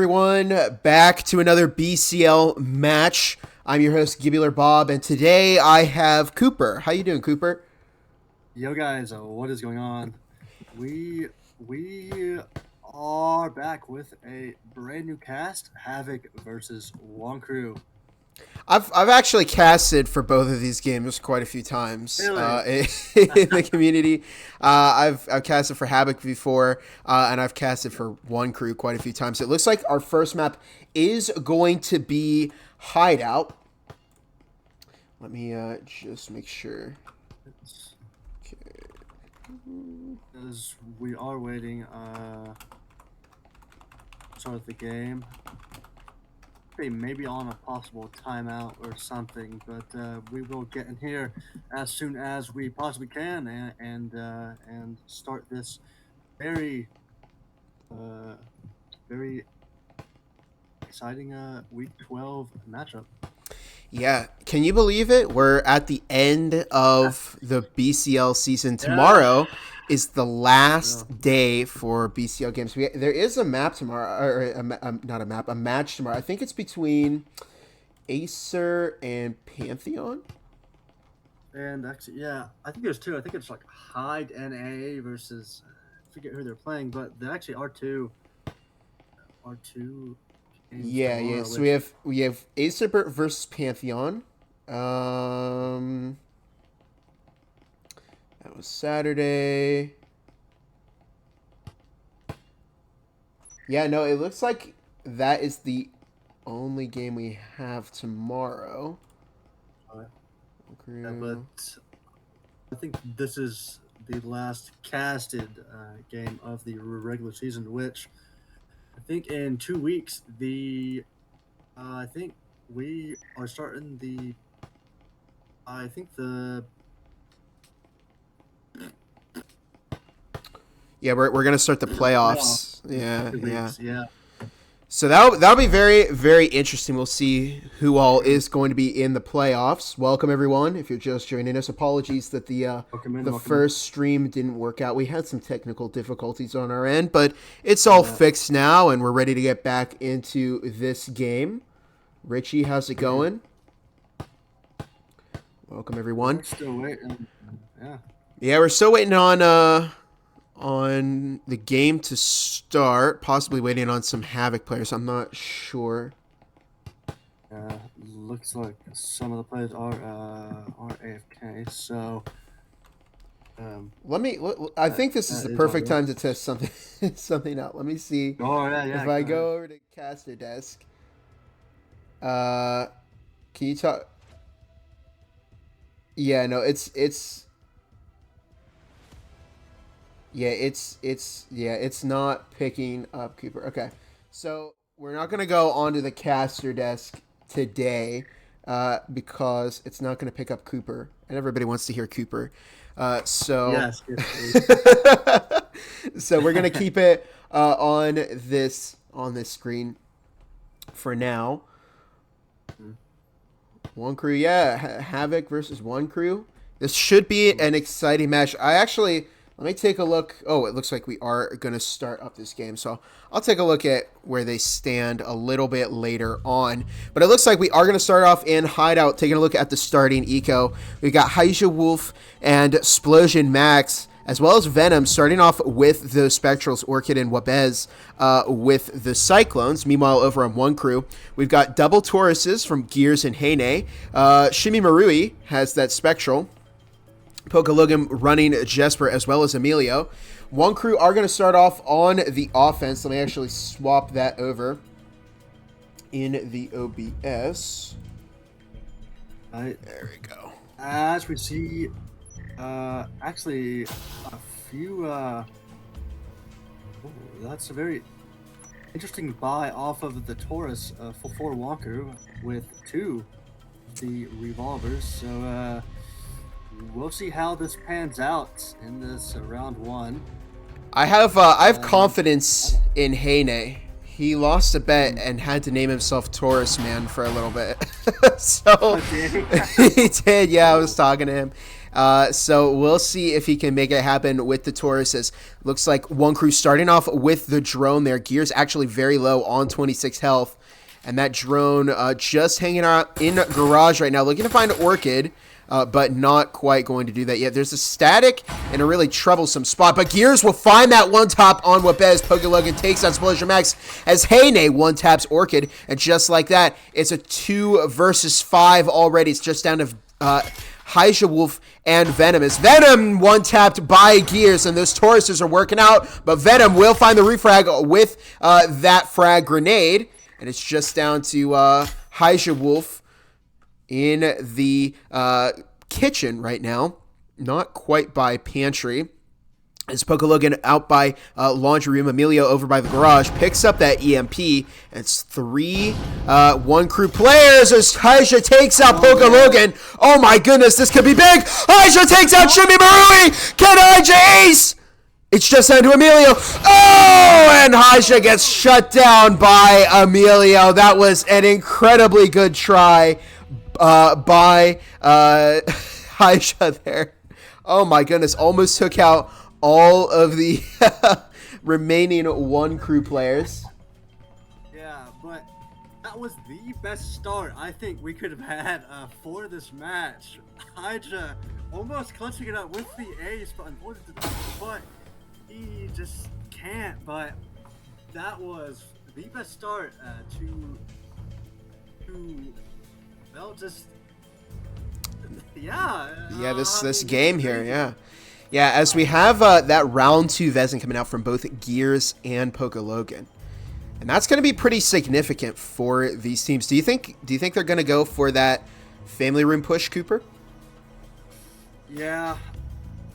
Everyone, back to another BCL match. I'm your host Gibular Bob, and today I have Cooper. How you doing, Cooper? Yo guys, what is going on? We are back with a brand new cast, Havoc versus Wonkru. I've actually casted for both of these games quite a few times Really? in the community. I've casted for Havoc before, and I've casted for Wonkru quite a few times. It looks like our first map is going to be Hideout. Let me just make sure. As we are waiting, start the game. They may be on a possible timeout or something, but we will get in here as soon as we possibly can and start this very very exciting week 12 matchup. Yeah, can you believe it? We're at the end of the BCL season. Tomorrow is the last day for BCL games. There is a map tomorrow, or not a map, a match tomorrow. I think it's between Acer and Pantheon. And actually, yeah, I think there's two. I think it's like Hyde NA versus I forget who they're playing, but they actually are two. Are two. Yeah. So we have Acer versus Pantheon. That was Saturday. Yeah, no, it looks like that is the only game we have tomorrow. Yeah, but I think this is the last casted game of the regular season, which I think in 2 weeks I think we are starting the. I think the. Yeah, we're gonna start the playoffs. Yeah. Yeah. So that'll be very, very interesting. We'll see who all is going to be in the playoffs. Welcome everyone. If you're just joining us, apologies that the first stream didn't work out. We had some technical difficulties on our end, but it's all fixed now, and we're ready to get back into this game. Richie, how's it going? Welcome everyone. We're still waiting. Yeah, we're still waiting on the game to start, possibly waiting on some Havoc players. I'm not sure. Looks like some of the players are AFK. So I think this is the perfect time to test something out. Let me see. Oh yeah. If I go over to caster desk, can you talk? Yeah, no, it's not picking up Cooper. Okay, so we're not gonna go onto the caster desk today because it's not gonna pick up Cooper, and everybody wants to hear Cooper. So yes. So we're gonna keep it on this screen for now. Wonkru, yeah, Havoc versus Wonkru. This should be an exciting match. Let me take a look. Oh, it looks like we are going to start up this game. So I'll take a look at where they stand a little bit later on. But it looks like we are going to start off in Hideout, taking a look at the starting eco. We've got Haija Wolf and Splosion Max, as well as Venom, starting off with the Spectrals, Orchid, and Wabez with the Cyclones. Meanwhile, over on Wonkru, we've got double Tauruses from Gears and Heine. Shimi Marui has that Spectral. Pokalugum running Jesper as well as Emilio. Wonkru are going to start off on the offense. Let me actually swap that over in the OBS. There we go. As we see, actually, a few. That's a very interesting buy off of the Taurus for Wonkru with two of the revolvers. So. We'll see how this pans out in this round one. I have confidence in Heine. He lost a bet and had to name himself Taurus Man for a little bit. So he did. Yeah, I was talking to him. So we'll see if he can make it happen with the Tauruses. Looks like Wonkru starting off with the drone there. Gears actually very low on 26 health. And that drone just hanging out in garage right now, looking to find Orchid. But not quite going to do that yet. There's a static in a really troublesome spot, but Gears will find that one tap on Wabez. Pokelogan takes out Explosion Max as Heyne one taps Orchid, and just like that, it's a 2 versus 5 already. It's just down to Hyja Wolf and Venom. As Venom one tapped by Gears, and those Tauruses are working out, but Venom will find the refrag with that frag grenade, and it's just down to Hyja Wolf in the kitchen right now, not quite by pantry. As Pokelogan out by laundry room, Emilio over by the garage, picks up that EMP, and it's 3 Wonkru players as Hyja takes out Pokelogan. Oh my goodness, this could be big! Hyja takes out Shimmy Marui! Can Hyja ace? It's just down to Emilio. Oh, and Hyja gets shut down by Emilio. That was an incredibly good try by Hyja there. Oh my goodness, almost took out all of the remaining Wonkru players. Yeah, but that was the best start I think we could have had for this match. Hyja almost clutching it up with the ace, but he just can't. But that was the best start to well, just this game here, yeah, as we have that round 2 Vezin coming out from both Gears and Pokelogan, and that's going to be pretty significant for these teams. Do you think they're going to go for that family room push, Cooper? Yeah, I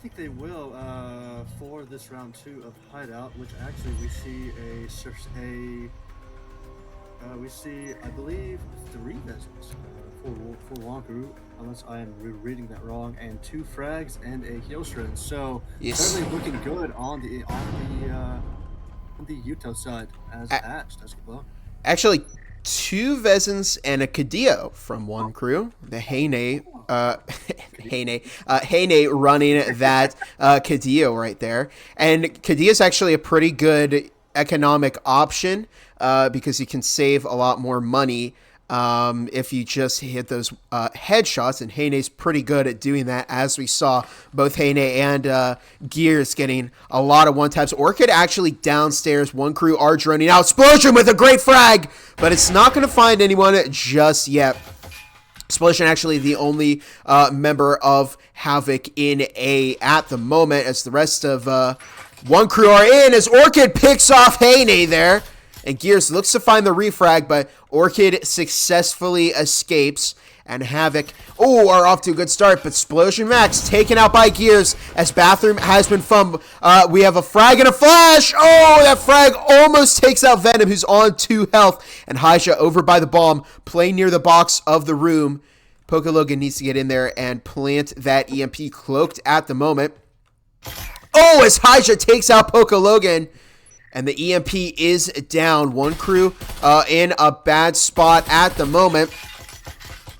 think they will for this round 2 of Hideout, which actually we see I believe 3 Vezins for Wonkru, unless I am reading that wrong, and 2 frags and a Heelstrin. So yes, certainly looking good on the Yuto side as patched as well. Actually, 2 Vezins and a Cadillo from Wonkru. The Heyne running that Cadillo right there, and Cadillo's actually a pretty good economic option because you can save a lot more money if you just hit those headshots, and Heine's pretty good at doing that, as we saw both Heine and Gears getting a lot of one-taps. Orchid actually downstairs. Wonkru are droning out. Explosion with a great frag, but it's not going to find anyone just yet. Explosion actually the only member of Havoc in A at the moment, as the rest of Wonkru are in, as Orchid picks off Heine there. And Gears looks to find the refrag, but Orchid successfully escapes. And Havoc, are off to a good start. But Explosion Max taken out by Gears as Bathroom has been fumbled. We have a frag and a flash. Oh, that frag almost takes out Venom, who's on 2 health. And Hyja over by the bomb, playing near the box of the room. Pokelogan needs to get in there and plant that EMP, cloaked at the moment. Oh, as Hyja takes out Pokelogan. And the EMP is down. Wonkru in a bad spot at the moment.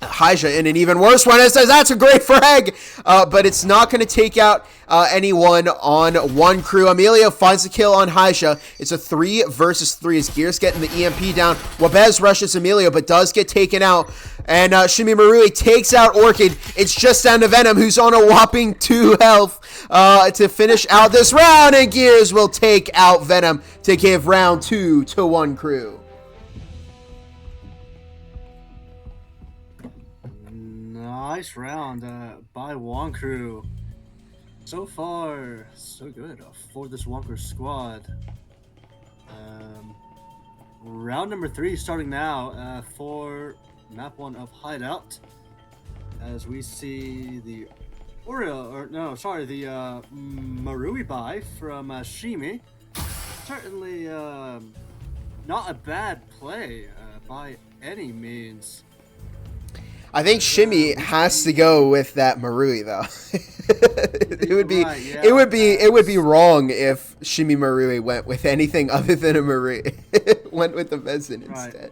Hyja in an even worse one. It says that's a great frag, but it's not going to take out anyone on Wonkru. Emilio finds the kill on Hyja. It's a 3 versus 3 as Gears getting the EMP down. Wabez rushes Emilio, but does get taken out. And Shimi Marui takes out Orchid. It's just down to Venom, who's on a whopping 2 health to finish out this round. And Gears will take out Venom to give round 2 to Wonkru. Nice round by Wonkru. So far, so good for this Wonkru squad. Round number 3 starting now for map 1 of Hideout. As we see the Marui buy from Shimi. Certainly not a bad play by any means. I think Shimmy has to go with that Marui though. it would be wrong if Shimmy Marui went with anything other than a Marui. Went with the Vezin instead.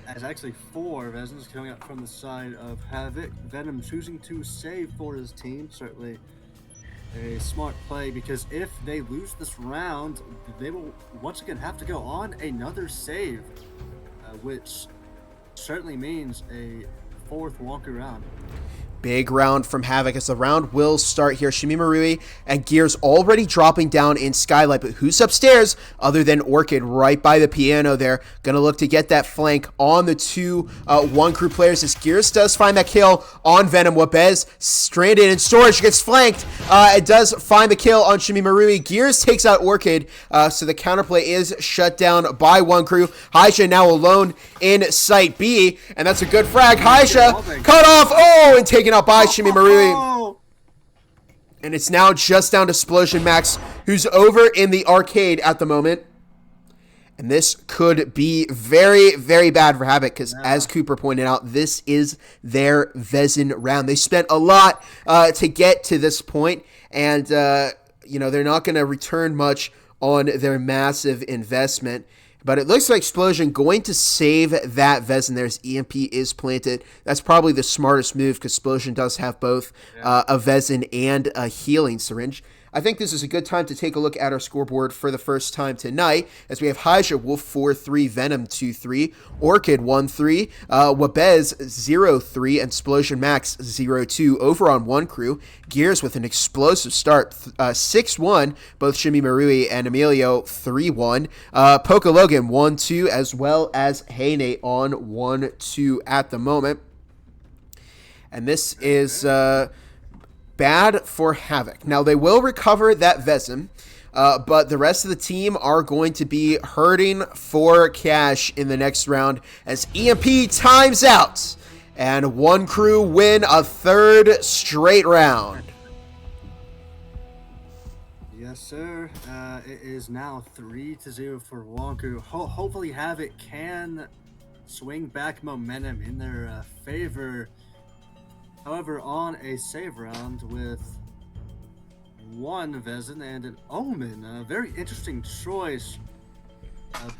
As It's actually 4 Vesins coming up from the side of Havoc. Venom choosing to save for his team. Certainly a smart play, because if they lose this round, they will once again have to go on another save, which certainly means a 4th Wonkru round. Big round from Havoc as the round will start here. Shimimarui and Gears already dropping down in Skylight, but who's upstairs other than Orchid right by the piano there? Gonna look to get that flank on the 2 Wonkru players as Gears does find that kill on Venom. Wabez stranded in storage, gets flanked. It does find the kill on Shimimarui. Gears takes out Orchid, so the counterplay is shut down by Wonkru. Haisha now alone in Site B, and that's a good frag. Haisha cut off, and taken out by Shimimarui. And it's now just down to Splosion Max, who's over in the arcade at the moment. And this could be very, very bad for Havoc, because as Cooper pointed out, this is their Vezin round. They spent a lot to get to this point, and they're not going to return much on their massive investment. But it looks like Splosion going to save that Vezin. There's EMP is planted. That's probably the smartest move, because Splosion does have both a Vezin and a healing syringe. I think this is a good time to take a look at our scoreboard for the first time tonight, as we have Haisha Wolf 4-3, Venom 2-3, Orchid 1-3, Wabez 0-3, and Splosion Max 0-2 over on Wonkru. Gears with an explosive start, 6-1, both Shimimarui and Emilio 3-1, Poke Logan 1-2, as well as Heine on 1-2 at the moment. And this is bad for Havoc. Now, they will recover that Vezin, but the rest of the team are going to be hurting for cash in the next round as EMP times out, and Wonkru win a 3rd straight round. Yes, sir. It is now 3-0 for Wonkru. Hopefully Havoc can swing back momentum in their favor. However, on a save round with 1 Vezin and an Omen, a very interesting choice,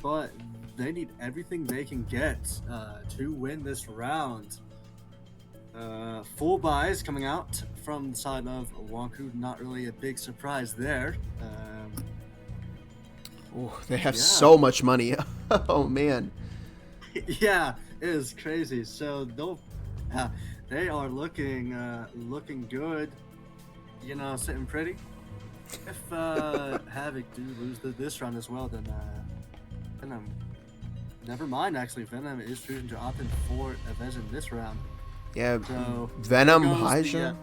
but they need everything they can get to win this round. Full buys coming out from the side of Wonkru, not really a big surprise there. They have so much money. Oh, man. Yeah, it is crazy. So they are looking good, sitting pretty. If Havoc do lose this round as well, then Venom, never mind. Actually, Venom is choosing to opt in for a Vezin this round. Yeah, so Venom, Haisha,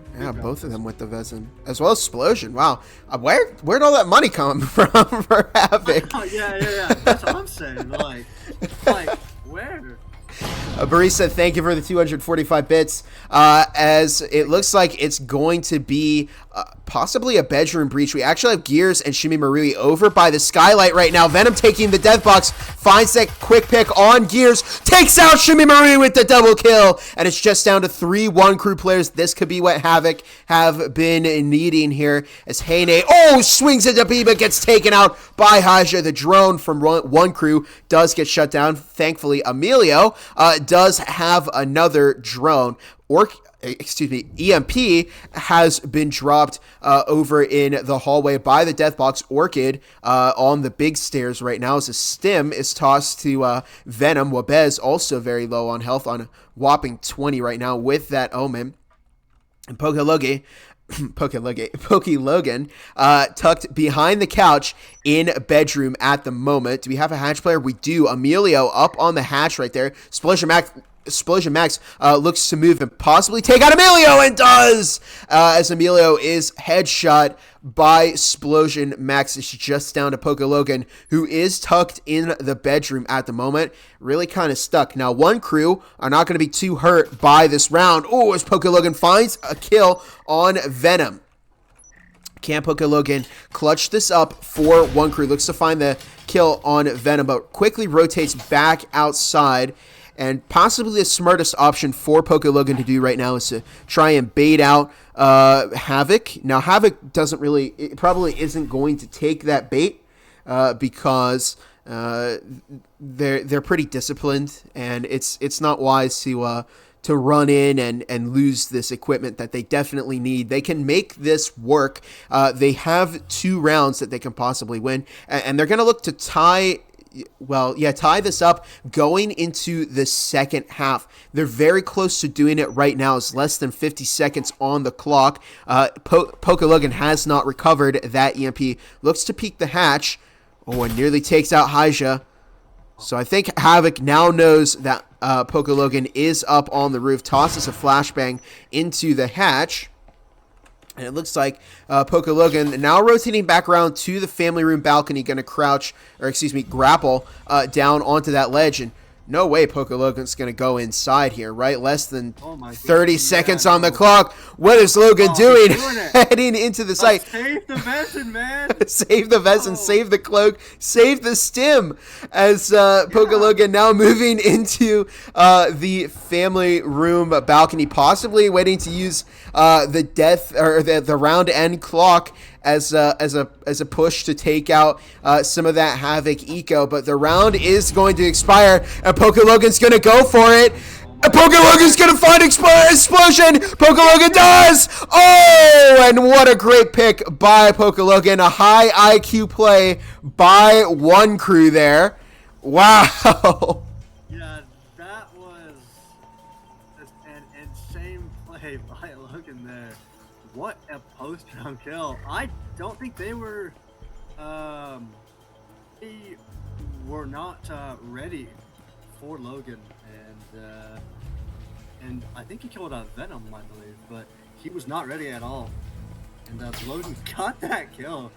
both of them with the Vezin, as well as Splosion. Wow, where'd all that money come from for Havoc? Yeah. That's what I'm saying. Like where? Barista, thank you for the 245 bits. As it looks like it's going to be possibly a bedroom breach. We actually have Gears and Shimimarui over by the Skylight right now. Venom taking the death box, finds that quick pick on Gears, takes out Shimimarui with the double kill, and it's just down to 3 Wonkru players. This could be what Havoc have been needing here, as Heine, swings into B, but gets taken out by Haja. The drone from Wonkru does get shut down. Thankfully, Emilio does have another drone. EMP has been dropped over in the hallway by the Deathbox. Orchid on the big stairs right now as a stim is tossed to Venom. Wabez also very low on health, on a whopping 20 right now with that Omen. And Poke Logan tucked behind the couch in bedroom at the moment. Do we have a hatch player? We do. Emilio up on the hatch right there. Splosion Max looks to move and possibly take out Emilio, and does, as Emilio is headshot by Splosion Max. It's just down to Poke Logan, who is tucked in the bedroom at the moment, really kind of stuck. Now, Wonkru are not going to be too hurt by this round. As Poke Logan finds a kill on Venom. Can Poke Logan clutch this up for Wonkru? Looks to find the kill on Venom, but quickly rotates back outside. And possibly the smartest option for Poke Logan to do right now is to try and bait out Havoc. Now, Havoc probably isn't going to take that bait because they're pretty disciplined, and it's not wise to run in and lose this equipment that they definitely need. They can make this work. They have 2 rounds that they can possibly win, and they're going to look to tie this up going into the second half. They're very close to doing it right now. It's less than 50 seconds on the clock. Pokelogan has not recovered that EMP. Looks to peek the hatch. Oh, and nearly takes out Hyja. So I think Havoc now knows that Pokelogan is up on the roof. Tosses a flashbang into the hatch. And it looks like Pokelogan now rotating back around to the family room balcony, going to grapple down onto that ledge. And no way Pokelogan's going to go inside here, right? Less than 30 seconds on the clock. What is Logan doing? Heading into the site. Save the Vesson, man. Save the Vesson, save the cloak, save the stim. As Pokelogan now moving into the family room balcony, possibly waiting to use the round end clock as a push to take out some of that Havoc eco, but the round is going to expire, and Pokelogan's going to go for it. And Pokelogan's going to find explosion. Pokelogan does. Oh, and what a great pick by Pokelogan. A high IQ play by Wonkru there. Wow. Yeah, that was an insane play by Logan there. What a post-round kill. I don't think they were not ready for Logan, and I think he killed Venom, I believe, but he was not ready at all. And Logan got that kill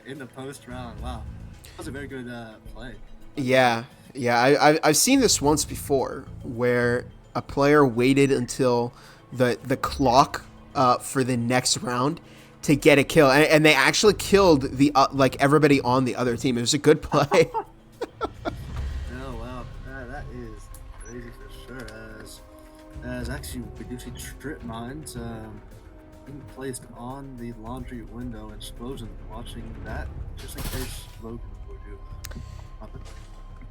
in the post-round. Wow, that was a very good play. Yeah, I've seen this once before where a player waited until the clock for the next round to get a kill, and they actually killed the everybody on the other team. It was a good play. Oh wow, that is crazy for sure. As actually we do see trip mines being placed on the laundry window. Explosion, watching that just in case Logan would do something.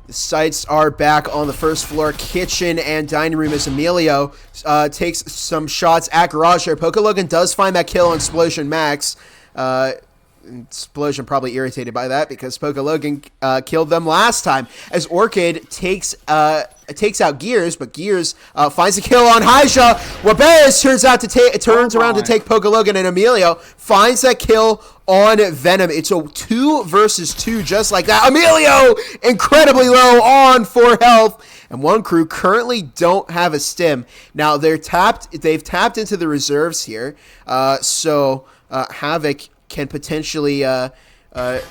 The sights are back on the first floor, kitchen and dining room, as Emilio takes some shots at Garage here. Pokelogan does find that kill on Explosion Max. Explosion probably irritated by that because Pokelogan killed them last time. As Orchid takes out Gears, but Gears finds a kill on Hyja. Wabez turns around to take Pokelogan, and Emilio finds that kill on Venom. It's a 2 versus 2 just like that. Emilio incredibly low on 4 health. And Wonkru currently don't have a stim. Now they've tapped into the reserves here. So Havoc can potentially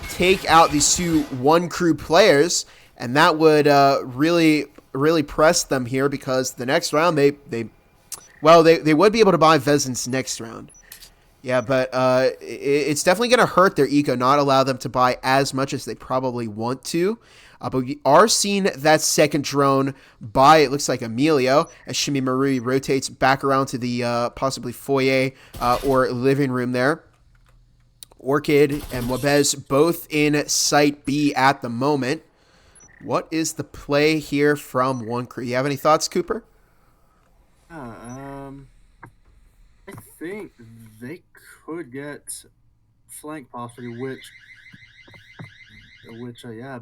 take out these 2 Wonkru players, and that would really press them here, because the next round they would be able to buy Vezins next round. Yeah, but it's definitely going to hurt their eco, not allow them to buy as much as they probably want to. But we are seeing that second drone by, it looks like, Emilio, as Shimi Marui rotates back around to the possibly foyer or living room there. Orchid and Wabez both in Site B at the moment. What is the play here from Wonkru? You have any thoughts, Cooper? I think they could get flank possibly,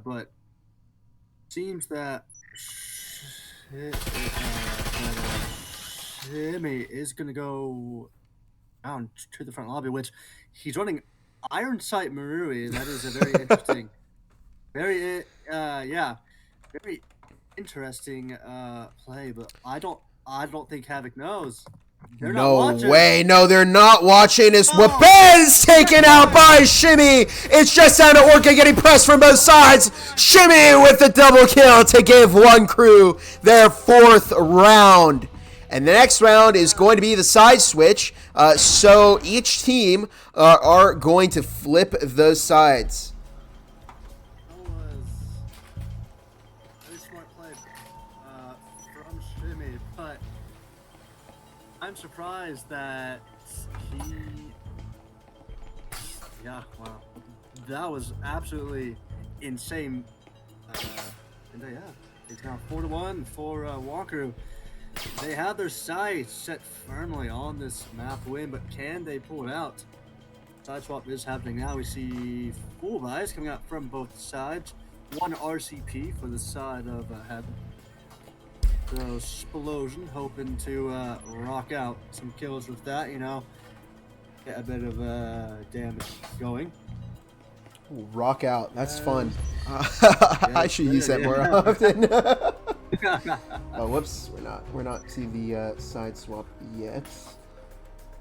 but seems that Jimmy is going to go down to the front lobby, which he's running Iron Sight Marui. That is a very interesting, very interesting play, but I don't think Havoc knows. No way. No, they're not watching. As Wabez taken out by Shimmy. It's just down to Orca getting pressed from both sides. Shimmy with the double kill to give Wonkru their 4th round. And the next round is going to be the side switch. So each team are going to flip those sides. That was a very smart play from Shimmy, but I'm surprised that wow. That was absolutely insane Yeah, it's now 4-1 for Wonkru. They have their sights set firmly on this map win, but can they pull it out? Side swap is happening now. We see full buys coming out from both sides. One RCP for the side of Havoc. So Explosion hoping to rock out some kills with that, you know, get a bit of damage going. Ooh, rock out. That's fun. I should use that more often. Oh, whoops. We're not to the side swap yet.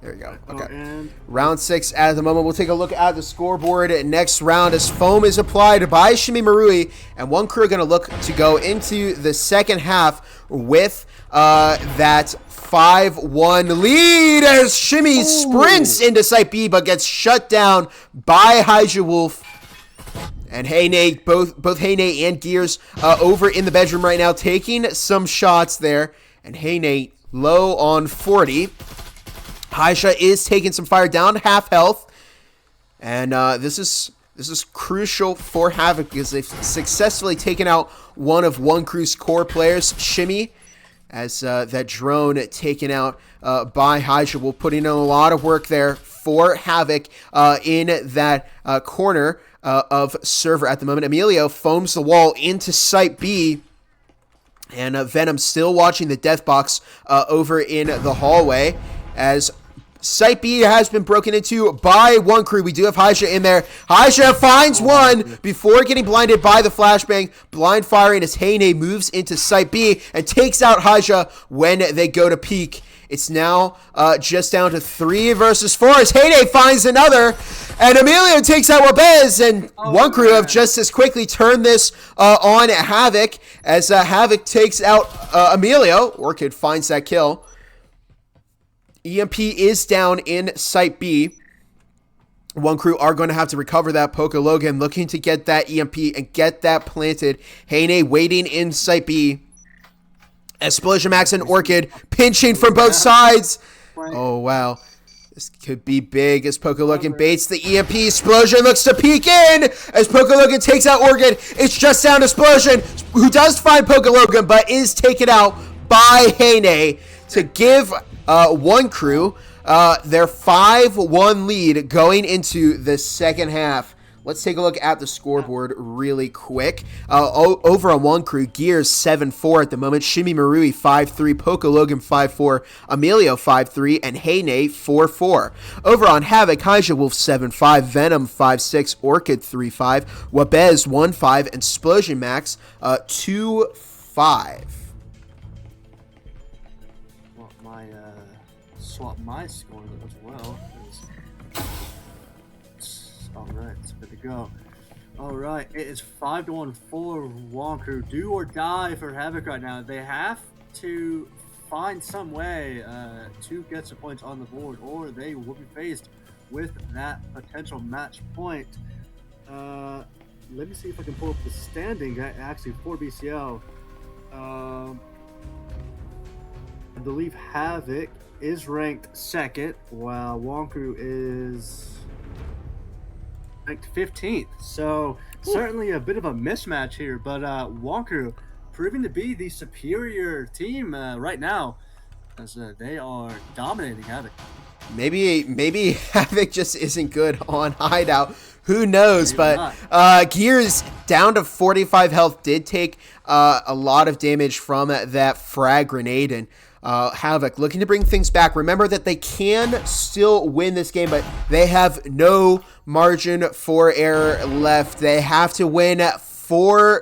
There we go. Okay. Round 6 at the moment. We'll take a look at the scoreboard next round as foam is applied by Shimi Marui, and Wonkru are going to look to go into the second half with that 5-1 lead as Shimi sprints into Site B but gets shut down by Hydra Wolf. And Heine, both Heine and Gears over in the bedroom right now, taking some shots there. And Heine low on 40. Haisha is taking some fire, down to half health. And this is crucial for Havoc because they've successfully taken out one of Wonkru's core players, Shimmy, as that drone taken out by Haisha will put in a lot of work there for Havoc in that corner of server at the moment. Emilio foams the wall into Site B. And Venom still watching the death box over in the hallway as Site B has been broken into by Wonkru. We do have Haisha in there. Haisha finds one before getting blinded by the flashbang. Blind firing as Heine moves into Site B and takes out Haisha when they go to peak. It's now just down to 3 versus 4 as Heine finds another. And Emilio takes out Wabez, and Wonkru have just as quickly turned this on Havoc as Havoc takes out Emilio. Orchid finds that kill. EMP is down in Site B. Wonkru are going to have to recover that. Poco Logan looking to get that EMP and get that planted. Heine waiting in Site B. Explosion Max and Orchid pinching from both sides. Oh, wow. This could be big as Poco Logan baits the EMP. Explosion looks to peek in as Poco Logan takes out Orchid. It's just down to Explosion, who does find Poco Logan, but is taken out by Heine to give Wonkru their 5-1 lead going into the second half. Let's take a look at the scoreboard really quick. Over on Wonkru, Gears 7-4 at the moment. Shimi Marui 5-3, Poco Logan 5-4, Emilio 5-3, and Heine 4-4. Over on Havoc, Haisha Wolf 7-5, Venom 5-6, Orchid 3-5, Wabez 1-5, and Explosion Max 2-5. Swap my score as well. All right, it's good to go. All right, it is 5-1 for Wonkru. Do or die for Havoc right now. They have to find some way to get some points on the board, or they will be faced with that potential match point. Let me see if I can pull up the standing actually for BCL. I believe Havoc is ranked second, while Wonkru is ranked 15th. So certainly a bit of a mismatch here, but Wonkru proving to be the superior team right now, as they are dominating Havoc. Maybe Havoc just isn't good on Hideout. Who knows? Maybe but Gears down to 45 health did take a lot of damage from that frag grenade, and Havoc looking to bring things back. Remember that they can still win this game, but they have no margin for error left. They have to win 5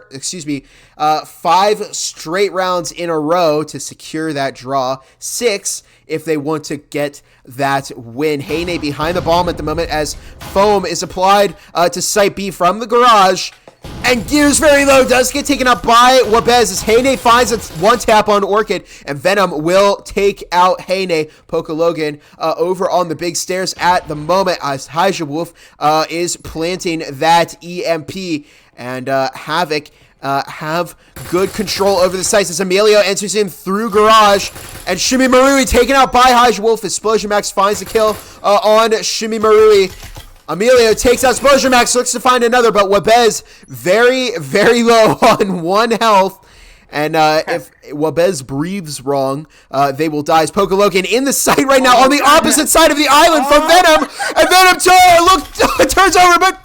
straight rounds in a row to secure that draw. 6 if they want to get that win. Heine behind the bomb at the moment as foam is applied to Site B from the garage. And Gears very low, does get taken up by Wabez as Heine finds a one tap on Orchid, and Venom will take out Heine. Poco Logan over on the big stairs at the moment as Haisha Wolf is planting that EMP, and Havoc have good control over the sites as Emilio enters in through garage, and Shimi Marui taken out by Haisha Wolf. Explosion Max finds the kill on Shimi Marui. Emilio takes out Explosion Max, looks to find another, but Wabez very, very low on 1 health. And if Wabez breathes wrong, they will die. As Logan in the sight right now on the opposite side of the island from Venom. And Venom turns over, but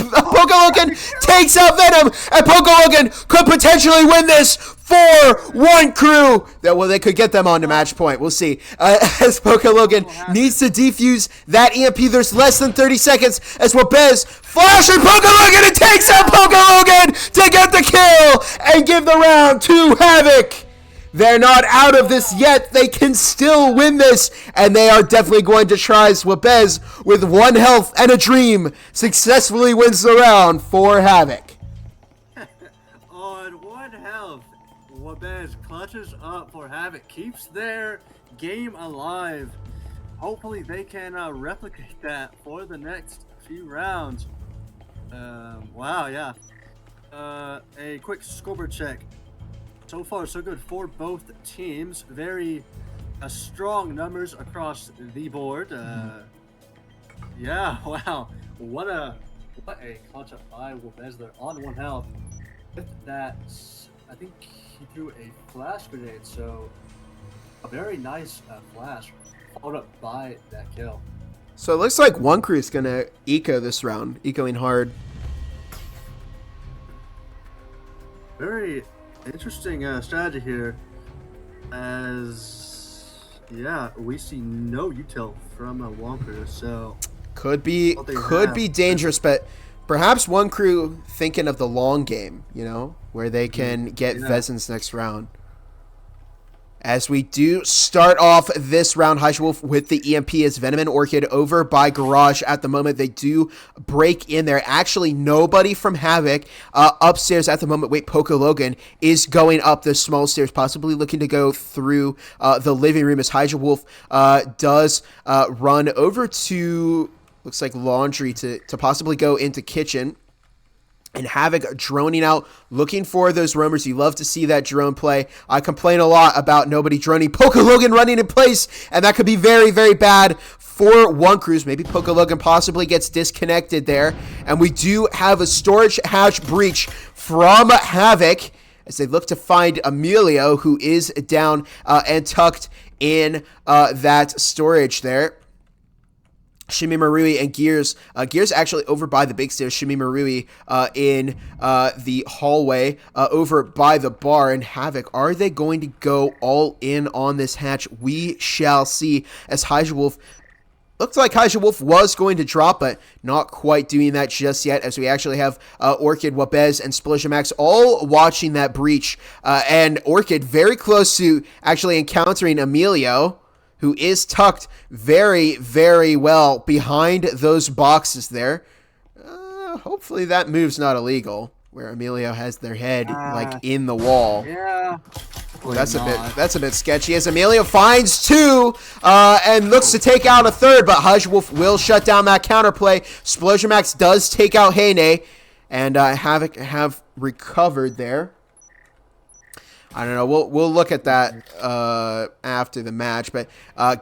Logan takes out Venom. And Logan could potentially win this for Wonkru. They could get them on to match point. We'll see. As Logan needs to defuse that EMP. There's less than 30 seconds as Wabez flashes Logan and takes out Logan to get the kill and give the round to Havoc. They're not out of this yet. They can still win this, and they are definitely going to try. Wabez, with 1 health and a dream, successfully wins the round for Havoc. On 1 health, Wabez clutches up for Havoc, keeps their game alive. Hopefully they can replicate that for the next few rounds. Wow, yeah. A quick scoreboard check. So far, so good for both teams. Very strong numbers across the board. Yeah, wow. What a clutch up by Wabez there on 1 health. With that, I think he threw a flash grenade, so a very nice flash followed up by that kill. So it looks like Wonkru is going to eco this round, ecoing hard. Very interesting strategy here, as yeah, we see no util from Wonkru, so could be dangerous, but perhaps Wonkru thinking of the long game, where they can get Vezin's next round. As we do start off this round, Wolf with the EMP as Venom and Orchid over by Garage at the moment. They do break in there. Actually, nobody from Havoc upstairs at the moment. Wait, Logan is going up the small stairs, possibly looking to go through the living room as Wolf does run over to, looks like laundry to possibly go into kitchen. And Havoc droning out, looking for those roamers. You love to see that drone play. I complain a lot about nobody droning. Logan running in place, and that could be very, very bad for Wonkru. Maybe Logan possibly gets disconnected there. And we do have a storage hatch breach from Havoc as they look to find Emilio, who is down and tucked in that storage there. Shimi Marui and Gears. Gears actually over by the big stairs. Shimi Marui in the hallway over by the bar. And Havoc, are they going to go all in on this hatch? We shall see, as Wolf looked like Wolf was going to drop, but not quite doing that just yet, as we actually have Orchid, Wabez, and Splosion Max all watching that breach. And Orchid very close to actually encountering Emilio, who is tucked very, very well behind those boxes there. Hopefully that move's not illegal, where Emilio has their head in the wall. Yeah. That's a bit sketchy, as Emilio finds 2 and looks to take out a 3rd, but Wolf will shut down that counterplay. Splosion Max does take out Heine, and Havoc have recovered there. I don't know. We'll look at that after the match. But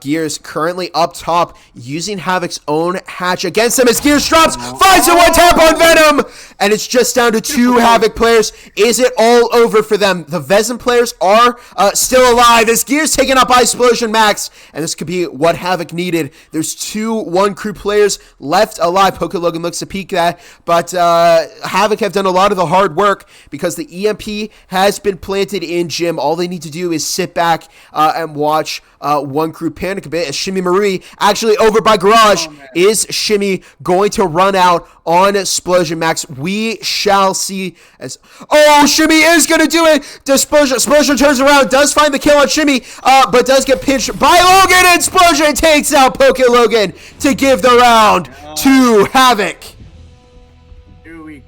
Gears currently up top using Havoc's own hatch against him as Gears drops, finds a 1 tap on Venom, and it's just down to 2 Havoc players. Is it all over for them? The Vezin players are still alive as Gears taken up by Splosion Max, and this could be what Havoc needed. There's 2 Wonkru players left alive. Logan looks to peek that, but Havoc have done a lot of the hard work because the EMP has been planted in gym. All they need to do is sit back and watch Wonkru panic a bit as Shimi Marui, actually over by Garage. Is Shimi going to run out on Splosion Max? We shall see. As Shimi is going to do it. Splosion turns around, does find the kill on Shimi, but does get pinched by Logan, and Splosion takes out Logan to give the round to Havoc.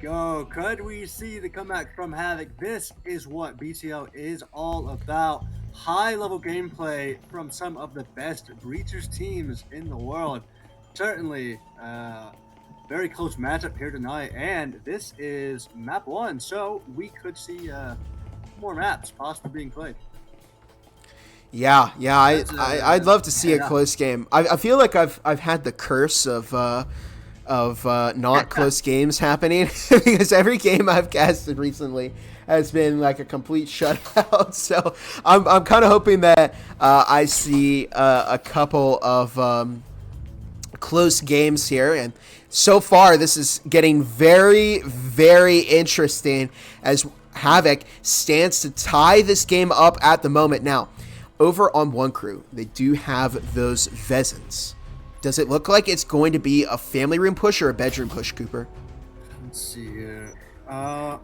Go. Could we see the comeback from Havoc? This is what BCL is all about. High-level gameplay from some of the best Breachers teams in the world. Certainly, very close matchup here tonight, and this is map 1, so we could see more maps possibly being played. Yeah, I'd love to see a close game. I feel like I've had the curse of of not close games happening because every game I've casted recently has been like a complete shutout. So I'm kind of hoping that I see a couple of close games here, and so far this is getting very, very interesting as Havoc stands to tie this game up at the moment. Now, over on Wonkru, they do have those Vezins. Does it look like it's going to be a family room push or a bedroom push, Cooper? Let's see here. I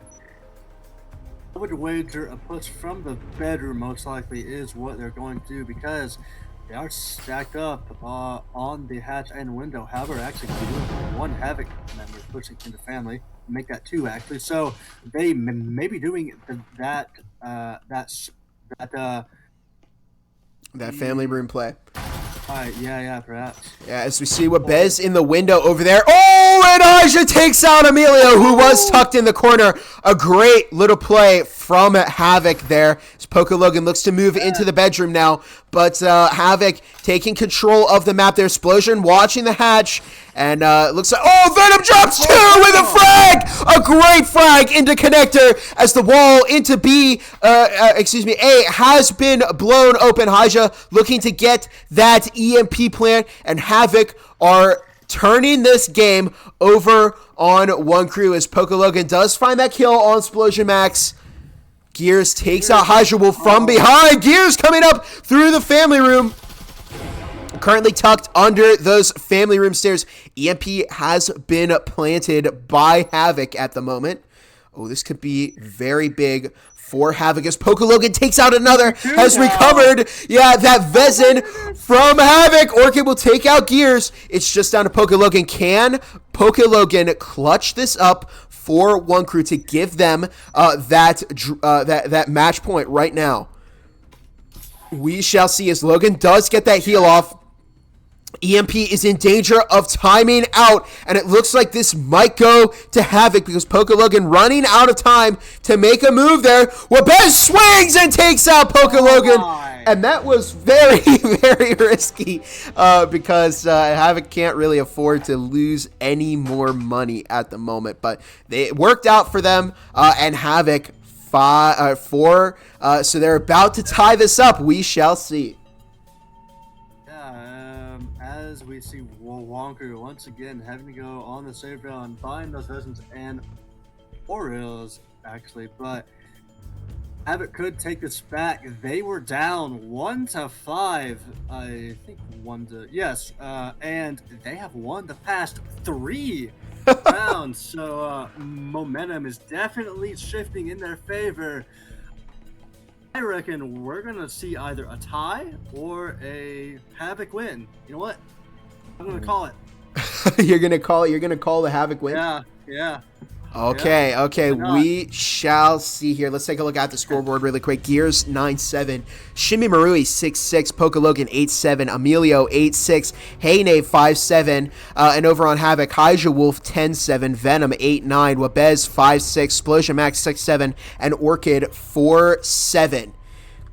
would wager a push from the bedroom most likely is what they're going to do, because they are stacked up on the hatch and window. However, actually doing one Havoc member pushing into family, make that two actually. So they may be doing that family room play. Yeah, perhaps. Yeah, as we see Wabez in the window over there. Oh, and Aja takes out Emilio, who was tucked in the corner. A great little play from Havoc there. As Poke Logan looks to move into the bedroom now, but Havoc taking control of the map there. Explosion watching the hatch, and it looks like, oh, Venom drops two with a frag! A great frag into connector as the wall into A has been blown open. Haja looking to get that EMP plant, and Havoc are turning this game over on Wonkru as Poke Logan does find that kill on Explosion Max. Gears takes out Hydra from behind. Gears coming up through the family room. Currently tucked under those family room stairs. EMP has been planted by Havoc at the moment. Oh, this could be very big for Havoc as Poke Logan takes out another, has recovered. Yeah, that Vezin from Havoc. Orchid will take out Gears. It's just down to Poke Logan. Can Poke Logan clutch this up for Wonkru to give them that match point right now? We shall see as Logan does get that heal off. EMP is in danger of timing out, and it looks like this might go to Havoc because Poke Logan running out of time to make a move there. Wabez swings and takes out Poke Logan, and that was very, very risky because Havoc can't really afford to lose any more money at the moment, but it worked out for them, and Havoc 4, so they're about to tie this up. We shall see. As we see Wonkru once again having to go on the save rail and find those Vezins and Orioles actually, but Havoc could take this back. They were down 1-5, I think and they have won the past 3 rounds. So momentum is definitely shifting in their favor. I reckon we're gonna see either a tie or a Havoc win. You know what? I'm gonna call it. You're gonna call the Havoc win? Yeah. Okay. We shall see here. Let's take a look at the scoreboard really quick. Gears 9-7, Shimi Marui 6-6, Poke Logan 8-7, Emilio 8-6, Heyne 5-7, and over on Havoc, Hydra Wolf 10-7, Venom 8-9, Wabez 5-6, Explosion Max 6-7, and Orchid 4-7.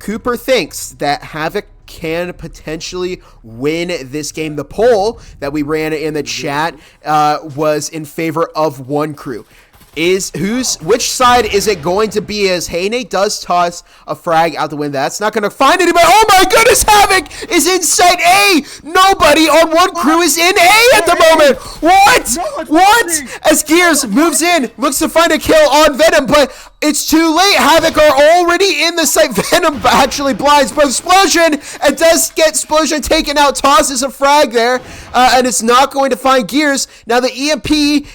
Cooper thinks that Havoc can potentially win this game. The poll that we ran in the chat was in favor of Wonkru. Which side is it going to be as Heyne does toss a frag out the window? That's not going to find anybody. Oh my goodness, Havoc is in site A. Nobody on Wonkru is in A at the moment. What? As Gears moves in, looks to find a kill on Venom, but it's too late. Havoc are already in the site. Venom actually blinds both Explosion and does get Explosion taken out. Tosses a frag there, and it's not going to find Gears. Now the EMP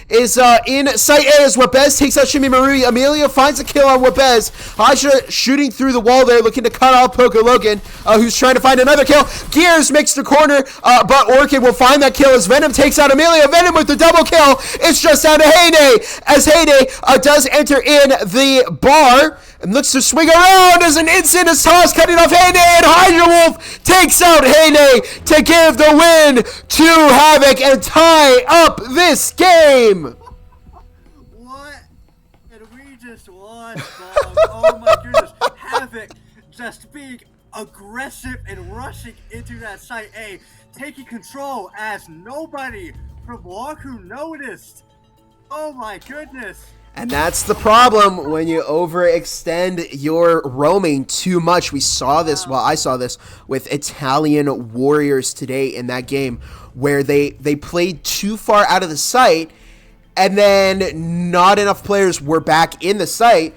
is in site A as Wabez takes out Shimi Marui. Emilio finds a kill on Wabez. Haja shooting through the wall there, looking to cut off Poke Logan, who's trying to find another kill. Gears makes the corner, but Orchid will find that kill as Venom takes out Emilio. Venom with the double kill. It's just down to Heyne as Heyne does enter in the bar and looks to swing around as an instant is tossed, cutting off Heyne, and Hydra Wolf takes out Heyne to give the win to Havoc and tie up this game. What did we just watch, Bob? Oh my goodness. Havoc just being aggressive and rushing into that site A, taking control as nobody from Wonkru noticed. Oh my goodness. And that's the problem when you overextend your roaming too much. We saw this, well, I saw this with Italian Warriors today in that game where they played too far out of the site, and then not enough players were back in the site,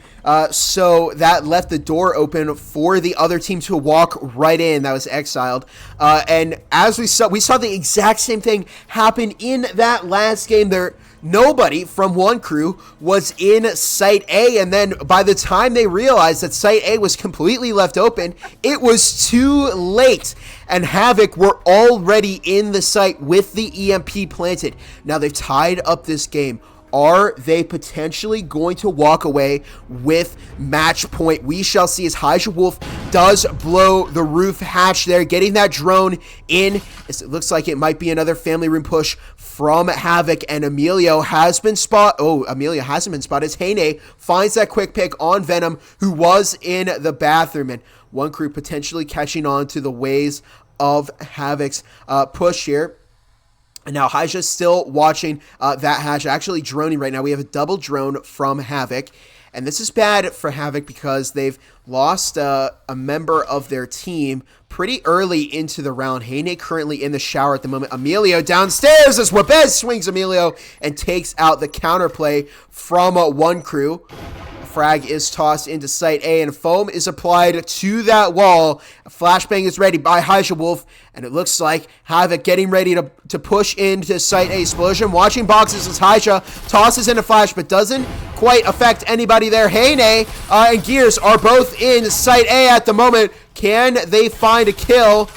so that left the door open for the other team to walk right in. That was exiled. And as we saw the exact same thing happen in that last game there. Nobody from Wonkru was in Site A, and then by the time they realized that Site A was completely left open, it was too late, and Havoc were already in the site with the EMP planted. Now they've tied up this game. Are they potentially going to walk away with match point? We shall see, as Wolf does blow the roof hatch there, getting that drone in. It looks like it might be another family room push from Havoc, and Emilio has been spotted. Oh, Emilio hasn't been spotted. Heine finds that quick pick on Venom, who was in the bathroom, and Wonkru potentially catching on to the ways of Havoc's push here. And now Haja's still watching that hatch, actually droning right now. We have a double drone from Havoc. And this is bad for Havoc because they've lost a member of their team pretty early into the round. Heine currently in the shower at the moment. Emilio downstairs as Wabez swings Emilio and takes out the counterplay from Wonkru. Frag is tossed into Site A, and foam is applied to that wall. A flashbang is ready by Wolf, and it looks like Havoc getting ready to push into Site A. Explosion watching boxes as Haja tosses in a flash, but doesn't quite affect anybody there. Heine and Gears are both in Site A at the moment. Can they find a kill?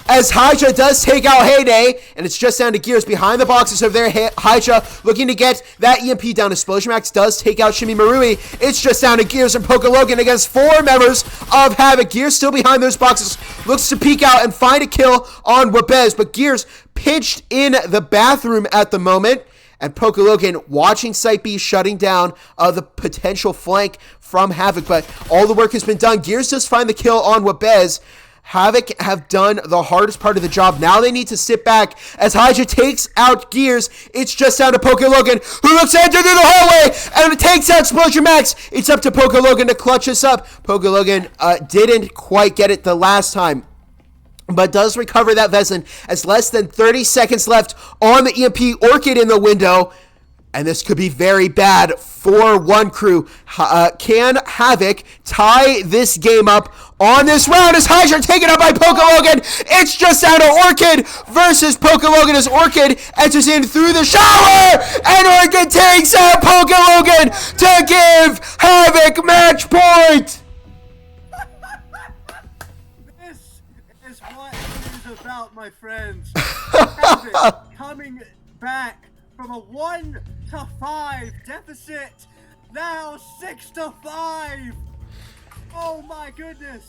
As Haja does take out Heine, and it's just down to Gears behind the boxes over there. Haja looking to get that EMP down. Explosion Max does take out Shimi Marui. It's just down to Gears and Poke Logan against 4 members of Havoc. Gears still behind those boxes. Looks to peek out and find a kill on Wabez, but Gears pinched in the bathroom at the moment. And Poke Logan watching Site B, shutting down the potential flank from Havoc. But all the work has been done. Gears does find the kill on Wabez. Havoc have done the hardest part of the job. Now they need to sit back as Haja takes out Gears. It's just down to Poke Logan, who looks to enter through the hallway and takes out Explosion Max. It's up to Poke Logan to clutch this up. Poke Logan didn't quite get it the last time, but does recover that Vezin as less than 30 seconds left on the EMP. Orchid in the window. And this could be very bad for Wonkru. Can Havoc tie this game up on this round as Hydra taken up by Poke Logan? It's just down to Orchid versus Poke Logan as Orchid enters in through the shower. And Orchid takes out Poke Logan to give Havoc match point. This is what it is about, my friends. Havoc coming back from a 1-5 deficit, now 6-5. Oh my goodness.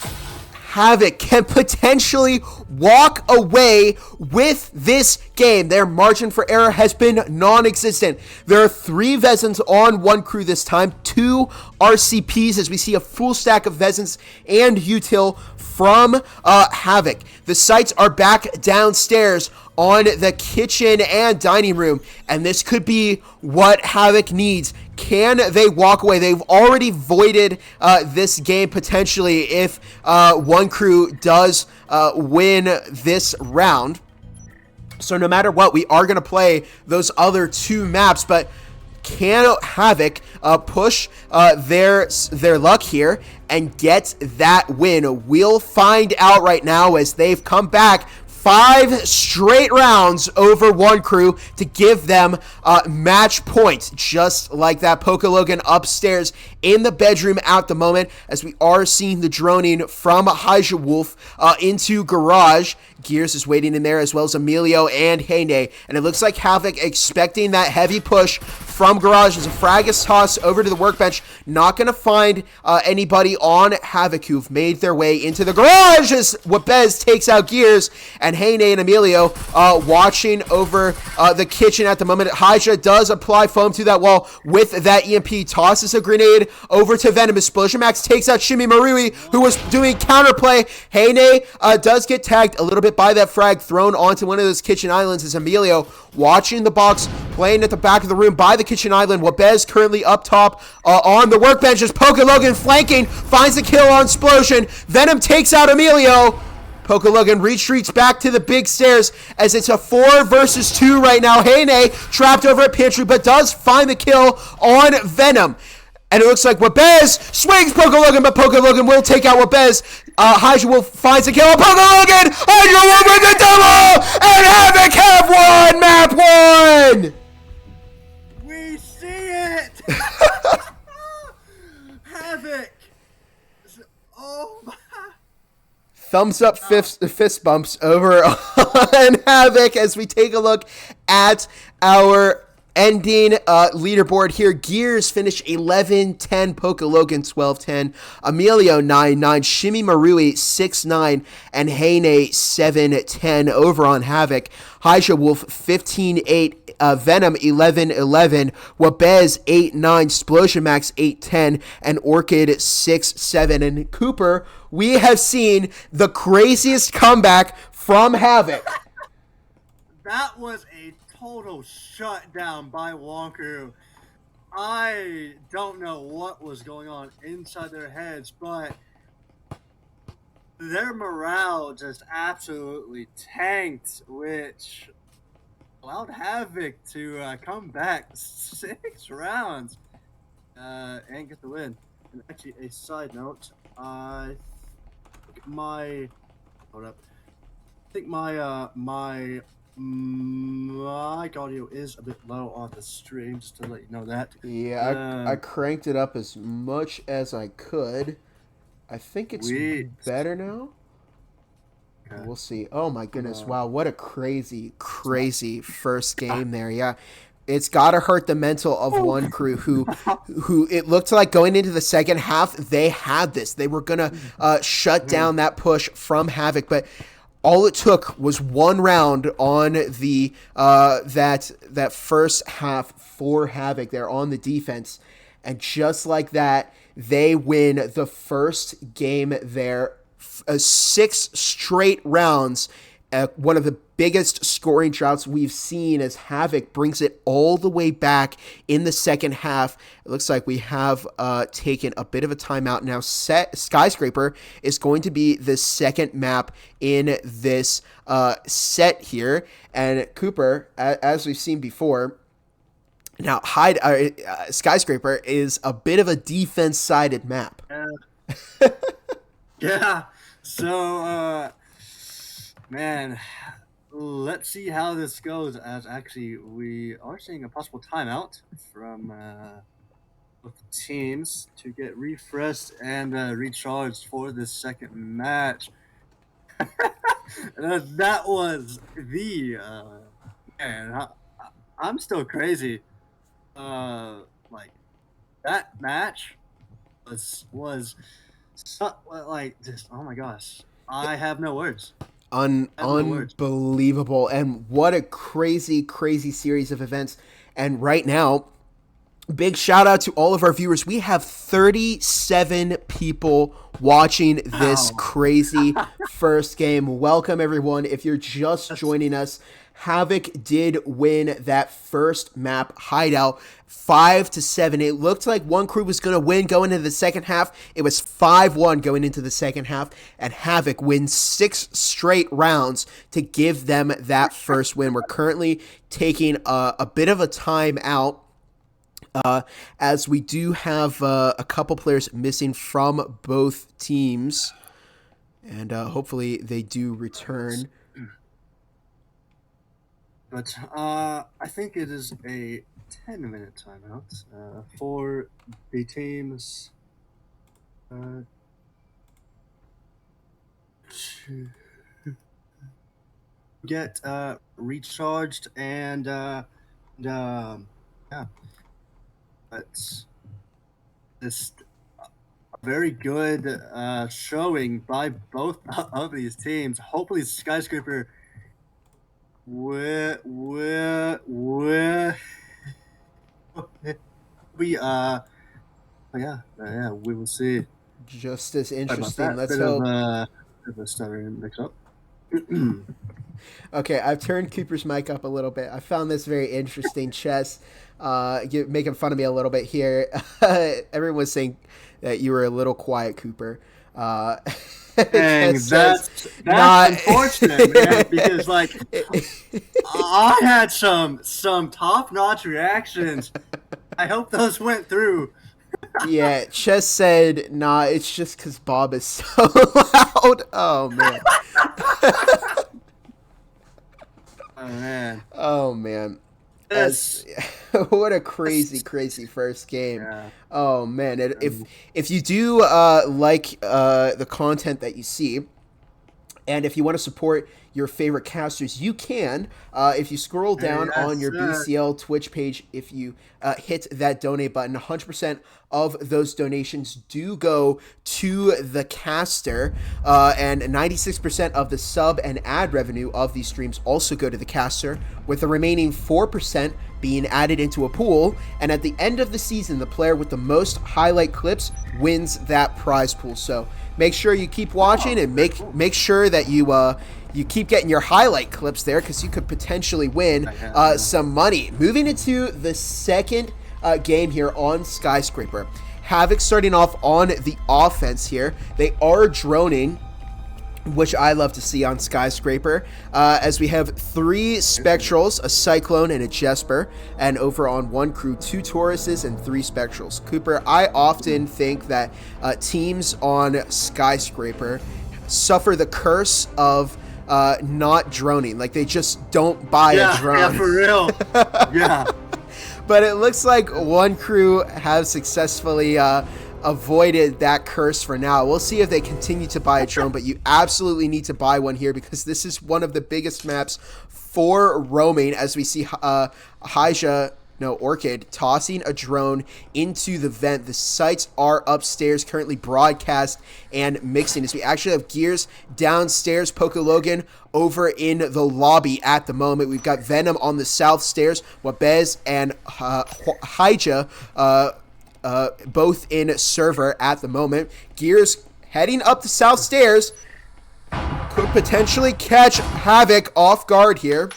Havoc can potentially walk away with this game. Their margin for error has been non-existent. There are 3 Vezins on Wonkru this time, 2 RCPs as we see a full stack of Vezins and Util from Havoc. The sights are back downstairs on the kitchen and dining room, and this could be what Havoc needs. Can they walk away? They've already voided this game potentially if Wonkru does win this round. So no matter what, we are going to play those other 2 maps, but can Havoc push their luck here and get that win? We'll find out right now as they've come back 5 straight rounds over Wonkru to give them match points. Just like that, Poke Logan upstairs in the bedroom at the moment as we are seeing the droning from Wolf into garage. Gears is waiting in there as well as Emilio and Heine. And it looks like Havoc expecting that heavy push from garage as a frag is tossed over to the workbench. Not going to find anybody on Havoc who've made their way into the garage as Wabez takes out Gears. And Heine and Emilio watching over the kitchen at the moment. Hydra does apply foam to that wall with that EMP. Tosses a grenade over to Venom. Explosion Max takes out Shimi Marui, who was doing counterplay. Heine does get tagged a little bit by that frag thrown onto one of those kitchen islands as Emilio watching the Bucks playing at the back of the room by the kitchen island. Wabez currently up top on the workbench as Poke Logan flanking, finds the kill on Splosion. Venom takes out Emilio. Poke Logan retreats back to the big stairs as it's a 4 versus 2 right now. Heyne trapped over at Pantry, but does find the kill on Venom. And it looks like Wabez swings Poke Logan, but Poke Logan will take out Wabez. Hydra will finds the kill on Poke Logan. Hydra will win the double, and Havoc have won map 1. We see it. Havoc. Oh my. Thumbs up, fist bumps over on Havoc as we take a look at our ending leaderboard here. Gears finish 11-10, Poke Logan 12-10, Emilio 9-9, Shimmy Marui 6-9, and Heyne 7-10 over on Havoc. Hydra Wolf 15-8, Venom 11-11, Wabez 8-9, Splosion Max 8-10, and Orchid 6-7. And Cooper, we have seen the craziest comeback from Havoc. That was a total shutdown by Wonkru. I don't know what was going on inside their heads, but their morale just absolutely tanked, which allowed Havoc to come back 6 rounds and get the win. And actually, a side note, I think my mic audio is a bit low on the stream, just to let you know that. Yeah, I cranked it up as much as I could. I think it's better now. Okay. We'll see. Oh my goodness! Wow, what a crazy first game there. Yeah, it's gotta hurt the mental of Wonkru, who it looked like going into the second half they had this. They were gonna shut down that push from Havoc, but all it took was one round on the that first half for Havoc there on the defense, and just like that, they win the first game there. 6 straight rounds, one of the biggest scoring droughts we've seen as Havoc brings it all the way back in the second half. It looks like we have taken a bit of a timeout now. Skyscraper is going to be the second map in this set here. And Cooper, as we've seen before, now Skyscraper is a bit of a defense-sided map. Yeah. So, man, let's see how this goes, as actually we are seeing a possible timeout from both teams to get refreshed and recharged for this second match. That was the man. I'm still crazy. Like that match was so, like, just, oh my gosh, I have no words. Unbelievable. And what a crazy series of events. And right now, big shout out to all of our viewers. We have 37 people watching this crazy first game. Welcome, everyone. If you're just joining us, Havoc did win that first map, Hideout, 5-7. It looked like Wonkru was going to win going into the second half. It was 5-1 going into the second half, and Havoc wins 6 straight rounds to give them that first win. We're currently taking a bit of a time out, as we do have a couple players missing from both teams, and hopefully they do return. But I think it is a 10-minute timeout for the teams to get recharged and yeah. But just a very good showing by both of these teams. Hopefully, Skyscraper we will see. Just as interesting. Let's hope. Stuttering mix up. Okay, I've turned Cooper's mic up a little bit. I found this very interesting. Chess, making fun of me a little bit here. Everyone was saying that you were a little quiet, Cooper. Dang, that's unfortunate, man. Because like, I had some top-notch reactions. I hope those went through. Yeah, Chess said, nah, it's just because Bob is so loud. Oh, man. Oh, man. Oh, man. Yes. What a crazy first game. Yeah. Oh, man. If you do like the content that you see, and if you want to support your favorite casters, you can. If you scroll down on your BCL Twitch page, if you hit that donate button, 100% of those donations do go to the caster, and 96% of the sub and ad revenue of these streams also go to the caster, with the remaining 4% being added into a pool. And at the end of the season, the player with the most highlight clips wins that prize pool. So make sure you keep watching and make sure that you keep getting your highlight clips there, because you could potentially win some money. Moving into the second game here on Skyscraper. Havoc starting off on the offense here. They are droning, which I love to see on Skyscraper, as we have 3 Spectrals, a Cyclone, and a Jesper, and over on Wonkru, 2 Tauruses and 3 Spectrals. Cooper, I often think that teams on Skyscraper suffer the curse of not droning. Like, they just don't buy a drone. Yeah, for real. Yeah. But it looks like Wonkru have successfully avoided that curse for now. We'll see if they continue to buy a drone, but you absolutely need to buy one here, because this is one of the biggest maps for roaming, as we see Orchid tossing a drone into the vent. The sites are upstairs, currently broadcast and mixing, as we actually have Gears downstairs, Poco Logan over in the lobby at the moment. We've got Venom on the south stairs, Wabez and Hija both in server at the moment. Gears heading up the south stairs, could potentially catch Havoc off guard here.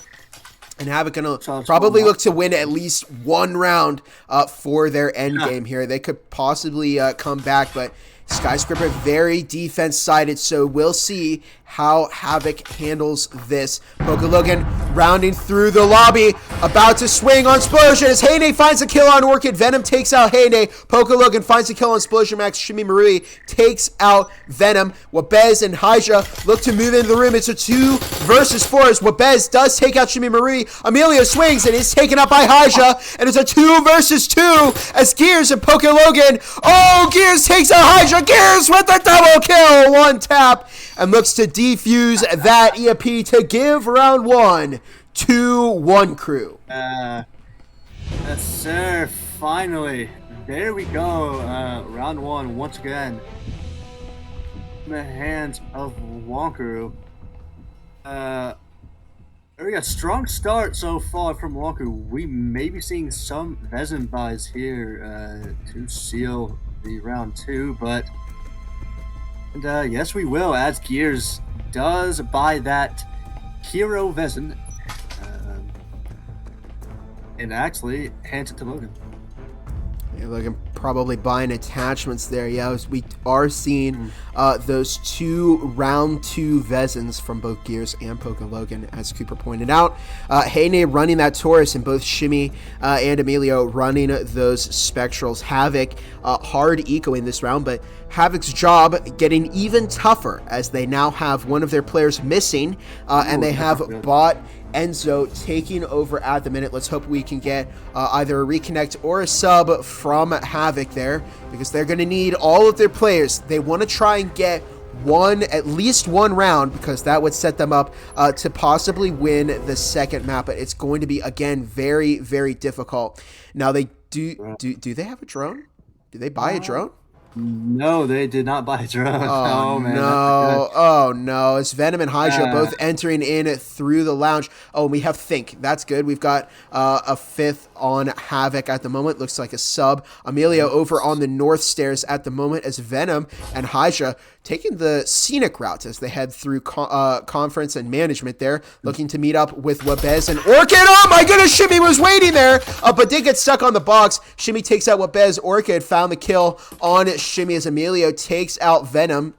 And Havoc going to probably look to win at least one round for their end game here. They could possibly come back, but Skyscraper very defense-sided, so we'll see how Havoc handles this. Poco Logan rounding through the lobby, about to swing on Splosion as Heyne finds a kill on Orchid. Venom takes out Heyne. Poco Logan finds a kill on Splosion Max. Shimi Marui takes out Venom. Wabez and Hija look to move into the room. It's a 2 versus 4 as Wabez does take out Shimi Marui. Emilio swings and is taken out by Hija, and it's a 2 versus 2 as Gears and Poco Logan. Oh, Gears takes out Hija. Gears with the double kill. 1 tap and looks to defuse that EMP to give round 1 to Wonkru. Yes, sir. Finally. There we go. Round 1 once again in the hands of Wonkru. We got a strong start so far from Wonkru. We may be seeing some Vezin buys here to seal the round 2, but yes, we will, as Gears does buy that Hero Vezin and actually hands it to Logan. Yeah, Logan probably buying attachments there. Yeah, we are seeing those 2 round 2 Vezins from both Gears and Poco Logan, as Cooper pointed out. Heyne running that Taurus, and both Shimmy and Emilio running those Spectrals. Havoc hard ecoing this round, but Havoc's job getting even tougher as they now have one of their players missing, and they have bought Enzo taking over at the minute. Let's hope we can get either a reconnect or a sub from Havoc there, because they're going to need all of their players. They want to try and get at least one round, because that would set them up to possibly win the second map. But it's going to be, again, very, very difficult. Now, they do they have a drone? Do they buy a drone? No, they did not buy a drone. Oh, man. No. Oh, no. It's Venom and Hydra both entering in through the lounge. Oh, we have Think. That's good. We've got a 5th on Havoc at the moment. Looks like a sub. Emilio over on the north stairs at the moment, as Venom and Hydra taking the scenic route as they head through conference and management there, looking to meet up with Wabez and Orchid. Oh my goodness, Shimmy was waiting there, but did get stuck on the box. Shimmy takes out Wabez. Orchid found the kill on Shimmy as Emilio takes out Venom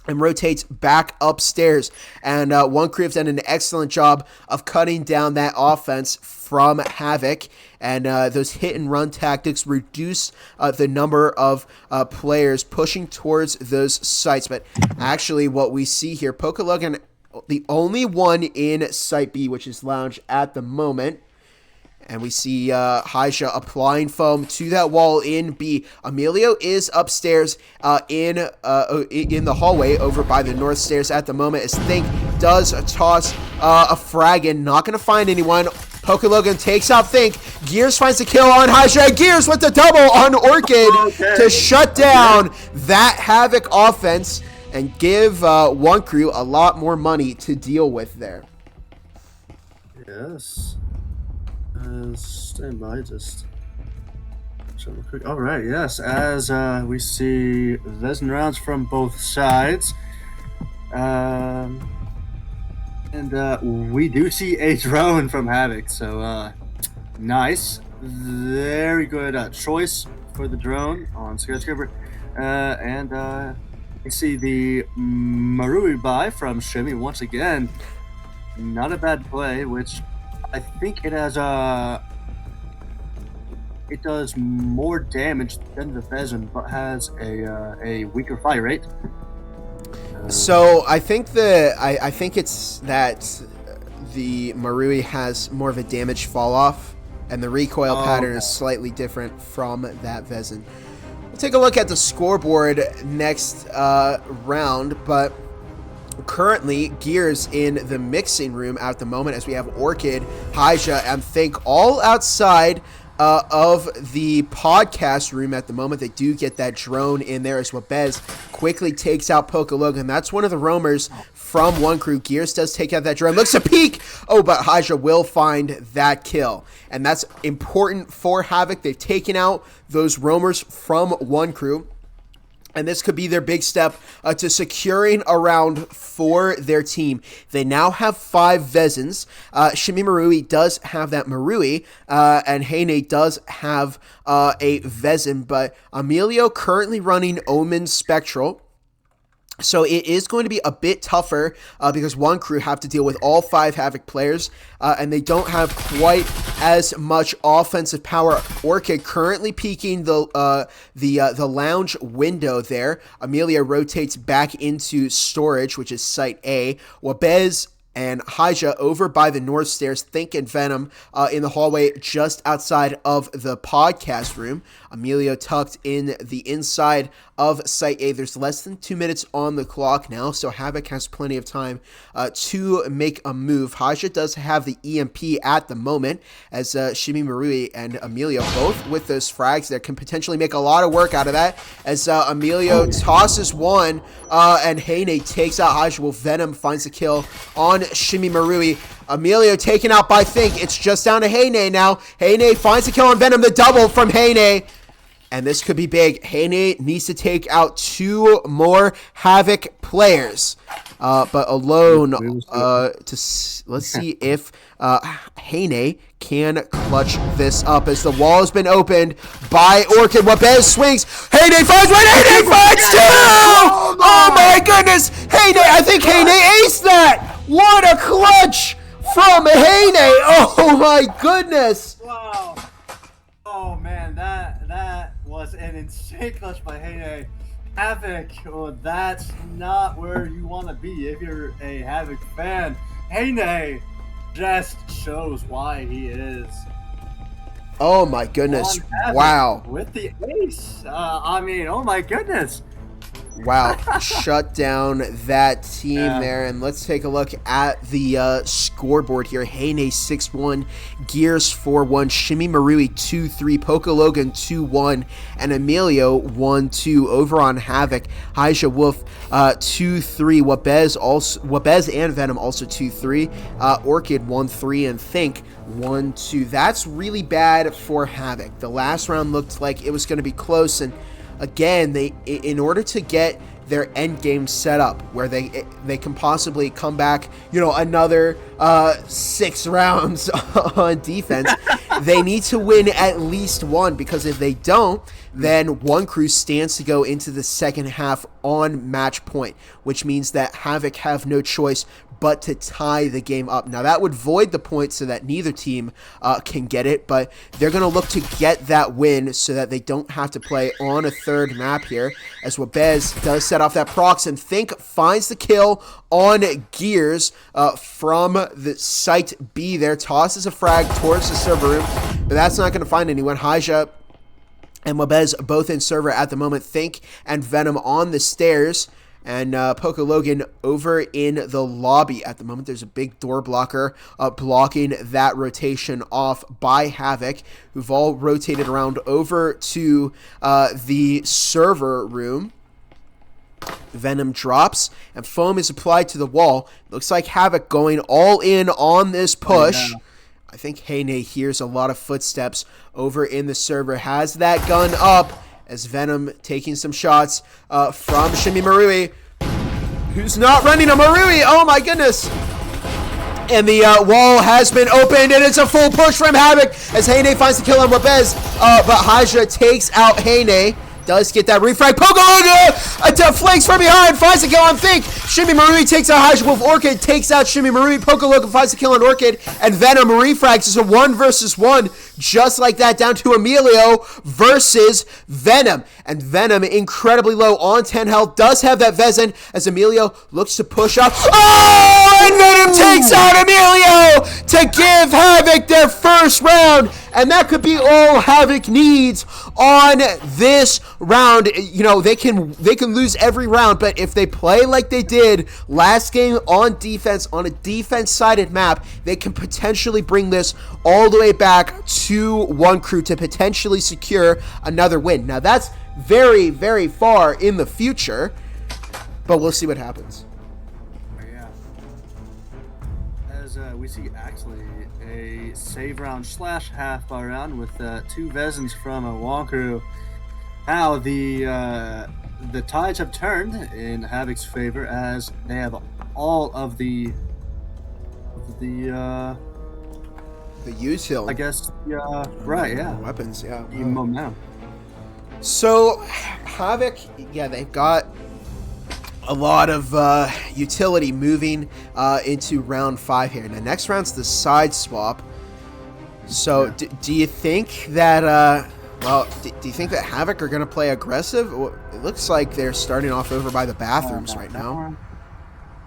and rotates back upstairs. And Wonkru have done an excellent job of cutting down that offense from Havoc. And those hit-and-run tactics reduce the number of players pushing towards those sites. But actually what we see here, Pokelogan, the only one in Site B, which is Lounge at the moment. And we see Haija applying foam to that wall in B. Emilio is upstairs in the hallway over by the north stairs at the moment as Think does toss a frag in. Not going to find anyone. Pokelogan takes out Think. Gears finds the kill on Haija. Gears with the double on Orchid to shut down that Havoc offense and give Wonkru a lot more money to deal with there. Yes. Stand by, just show real quick. All right, yes, as we see Vezin rounds from both sides, and we do see a drone from Havoc, so nice, very good choice for the drone on Skyscraper, and we see the Marui buy from Shimmy once again. Not a bad play, which I think it has it does more damage than the Vezin, but has a weaker fire rate. So I think I think it's that the Marui has more of a damage fall off, and the recoil pattern is slightly different from that Vezin. We'll take a look at the scoreboard next round, but currently Gears in the mixing room at the moment as we have Orchid, Haija, and Think all outside of the podcast room at the moment. They do get that drone in there as Wabez quickly takes out Pokelogan. That's one of the roamers from Wonkru. Gears does take out that drone. Looks to peek. Oh, but Haija will find that kill. And that's important for Havoc. They've taken out those roamers from Wonkru. And this could be their big step to securing a round for their team. They now have 5 Vezins. Shimmy Marui does have that Marui, and Heine does have a Vezin. But Emilio currently running Omen Spectral. So it is going to be a bit tougher because Wonkru have to deal with all 5 Havoc players, and they don't have quite as much offensive power. Orchid currently peeking the lounge window there. Amelia rotates back into storage, which is Site A. Wabez and Haija over by the north stairs. Think and Venom in the hallway just outside of the podcast room. Emilio tucked in the inside of Site A. There's less than 2 minutes on the clock now, so Havoc has plenty of time to make a move. Haija does have the EMP at the moment, as Shimmy Marui and Emilio both with those frags that can potentially make a lot of work out of that, as Emilio tosses one, and Heine takes out Haija. Well, Venom finds the kill on Shimmy Marui. Emilio taken out by Think. It's just down to Heine now. Heine finds the kill on Venom, the double from Heine. And this could be big. Heine needs to take out 2 more Havoc players. But alone, let's see if Heine can clutch this up as the wall has been opened by Orchid. Wabez swings. Heine finds one. Heine finds 2! Oh my goodness. Heine, I think Heine aced that. What a clutch from Heine. Oh my goodness. Wow. Oh man, that was an insane clutch by Heine. Havoc, well, that's not where you want to be if you're a Havoc fan. Heine just shows why he is. Oh my goodness. Wow. With the ace. I mean, oh my goodness. Wow, shut down that team there. And let's take a look at the scoreboard here. Heine 6-1, Gears 4-1, Shimmy Marui 2-3, Pokelogan 2-1, and Emilio 1-2 over on Havoc. Haija Wolf 2-3, Wabez and Venom also 2-3, Orchid 1-3, and Think 1-2. That's really bad for Havoc. The last round looked like it was going to be close, and again, in order to get their end game set up, where they can possibly come back, another 6 rounds on defense. They need to win at least one, because if they don't, then Wonkru stands to go into the second half on match point, which means that Havoc have no choice but to tie the game up. Now, that would void the point so that neither team can get it, but they're going to look to get that win so that they don't have to play on a third map here, as Wabez does set off that procs, and Think finds the kill on Gears from the site B there, tosses a frag towards the server room, but that's not going to find anyone. Haja and Wabez both in server at the moment. Think and Venom on the stairs, and Poco Logan over in the lobby at the moment. There's a big door blocker blocking that rotation off by Havoc, who've all rotated around over to the server room. Venom drops, and foam is applied to the wall. Looks like Havoc going all in on this push. I think Heyne hears a lot of footsteps over in the server, has that gun up, as Venom taking some shots from Shimi Marui, who's not running a Marui. Oh my goodness. And the wall has been opened, and it's a full push from Havoc as Heyne finds the kill on Wabez, but Haja takes out Heyne. Does get that refrag. Pokologa flanks from behind, finds the kill on Think. Shimi Marui takes out Haja Wolf. Orchid takes out Shimi Marui. Pokologa finds the kill on Orchid, and Venom refrags. It's a 1 versus 1, just like that, down to Emilio versus Venom. And Venom, incredibly low on 10 health, does have that Vezin as Emilio looks to push up. Oh, and Venom takes out Emilio to give Havoc their first round. And that could be all Havoc needs on this round. They can lose every round, but if they play like they did last game on defense, on a defense-sided map, they can potentially bring this all the way back to Wonkru to potentially secure another win. Now, that's very, very far in the future, but we'll see what happens. Yeah. As we see actually a save round / half bar round with 2 Vezins from Wonkru. Now the tides have turned in Havoc's favor, as they have all of the util. I guess right, yeah. Weapons, yeah. The momentum. So Havoc, yeah, they've got a lot of utility moving into round 5 here. Now, next round's the side swap. So, yeah. Do you think that? Do you think that Havoc are going to play aggressive? It looks like they're starting off over by the bathrooms right now.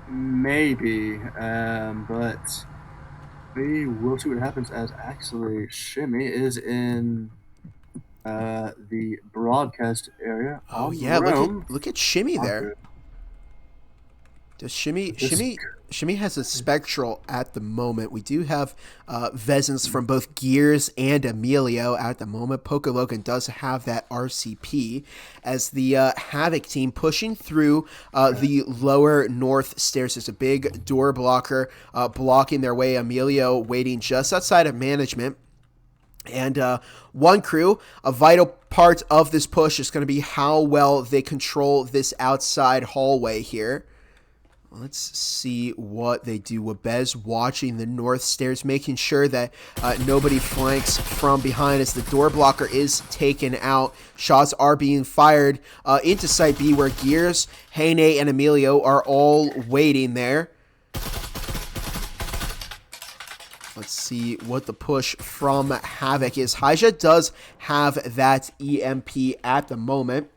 Maybe, but we will see what happens. As actually, Shimmy is in the broadcast area. Oh yeah, look at Shimmy there. Does Shimmy has a spectral at the moment. We do have Vezins from both Gears and Emilio at the moment. Poco Logan does have that RCP, as the Havoc team pushing through the lower north stairs. There's a big door blocker blocking their way. Emilio waiting just outside of management. And Wonkru, a vital part of this push is going to be how well they control this outside hallway here. Let's see what they do. Wabez watching the north stairs, making sure that nobody flanks from behind as the door blocker is taken out. Shots are being fired into Site B, where Gears, Heyne, and Emilio are all waiting there. Let's see what the push from Havoc is. Haja does have that EMP at the moment.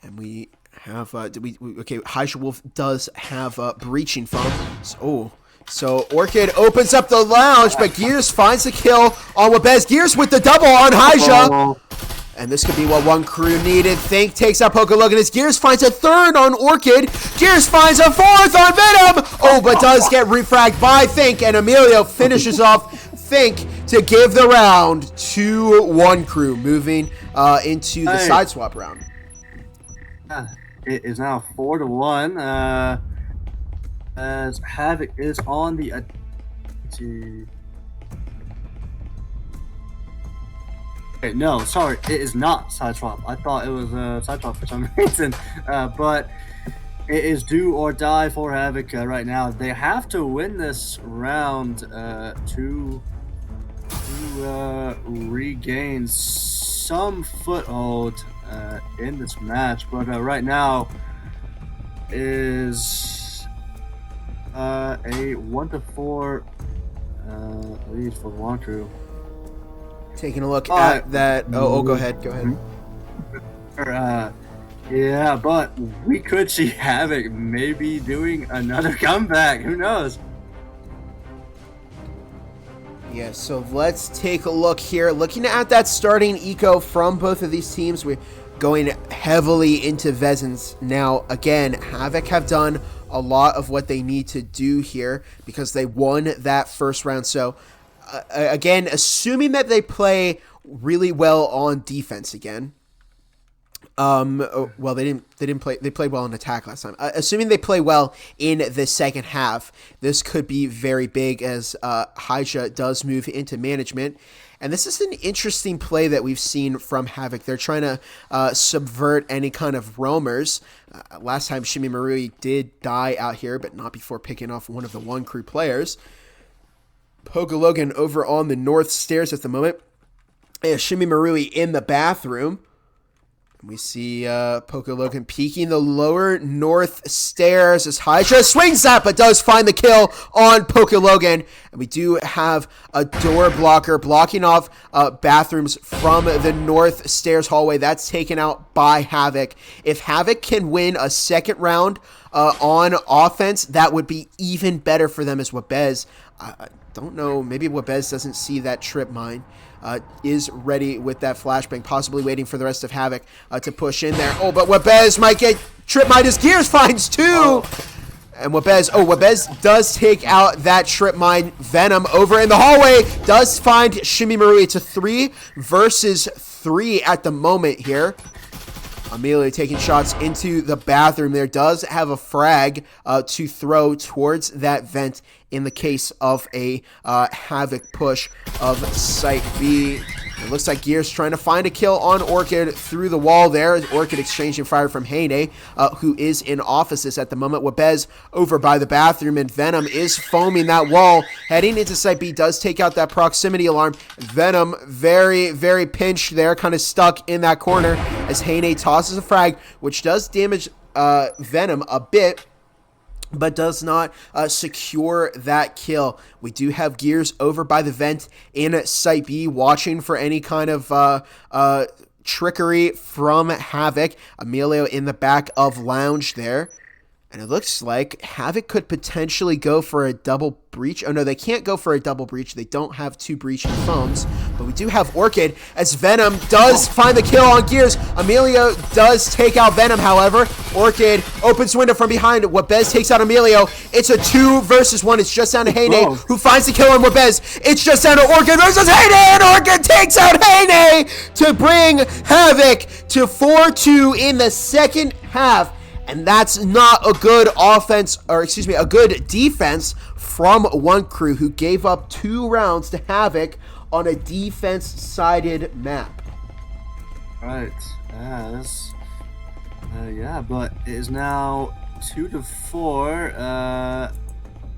And we have, okay, Haja Wolf does have breaching foam. So Orchid opens up the lounge, but Gears finds the kill on Wabez. Gears with the double on Haja. And this could be what Wonkru needed. Think takes out Poco Logan as Gears finds a third on Orchid. Gears finds a fourth on Venom. Oh, but does get refragged by Think, and Emilio finishes off Think to give the round to Wonkru, moving into the side swap round. It is now 4-1. As Havoc is on the Okay, no, sorry, it is not side swap. I thought it was side swap for some reason, but it is do or die for Havoc right now. They have to win this round to regain some foothold in this match. But right now is a 1-4 lead for Wonkru. Taking a look at that. Oh, go ahead. Yeah, but we could see Havoc maybe doing another comeback. Who knows? Yeah, so let's take a look here. Looking at that starting eco from both of these teams, we're going heavily into Vezins. Now, again, Havoc have done a lot of what they need to do here because they won that first round. So, again, assuming that they play really well on defense again. Well, they didn't play. They played well in attack last time. Assuming they play well in the second half, this could be very big as Hyja does move into management. And this is an interesting play that we've seen from Havoc. They're trying to subvert any kind of roamers. Last time Shimi Marui did die out here, but not before picking off one of the Wonkru players. Poke Logan over on the north stairs at the moment. Shimi Marui in the bathroom. We see Poke Logan peeking the lower north stairs as Hyja swings that, but does find the kill on Poke Logan. And we do have a door blocker blocking off bathrooms from the north stairs hallway. That's taken out by Havoc. If Havoc can win a second round on offense, that would be even better for them as Wabez. I don't know, maybe Wabez doesn't see that trip mine. Is ready with that flashbang, possibly waiting for the rest of Havoc to push in there. Oh, but Wabez might get trip mine as Gears finds two. And Wabez does take out that trip mine. Venom over in the hallway does find Shimi Marui. It's a 3 versus 3 at the moment here. Amelia taking shots into the bathroom there. Does have a frag to throw towards that vent in the case of a Havoc push of Site B. It looks like Gears trying to find a kill on Orchid through the wall there. Orchid exchanging fire from Heyne, who is in offices at the moment. Wabez over by the bathroom, and Venom is foaming that wall. Heading into Site B, does take out that proximity alarm. Venom very, very pinched there, kind of stuck in that corner as Heyne tosses a frag, which does damage Venom a bit, but does not secure that kill. We do have Gears over by the vent in Site B, watching for any kind of trickery from Havoc. Emilio in the back of Lounge there. And it looks like Havoc could potentially go for a double breach. Oh, no, they can't go for a double breach. They don't have 2 breaching foams. But we do have Orchid as Venom does find the kill on Gears. Emilio does take out Venom, however. Orchid opens window from behind. Wabez takes out Emilio. It's a 2 versus 1. It's just down to Heyne, who finds the kill on Wabez. It's just down to Orchid versus Heyne, and Orchid takes out Heyne to bring Havoc to 4-2 in the second half. And that's not a good offense, or excuse me, a good defense from Wonkru, who gave up 2 rounds to Havoc on a defense-sided map. Right. Yeah, but it is now 2-4.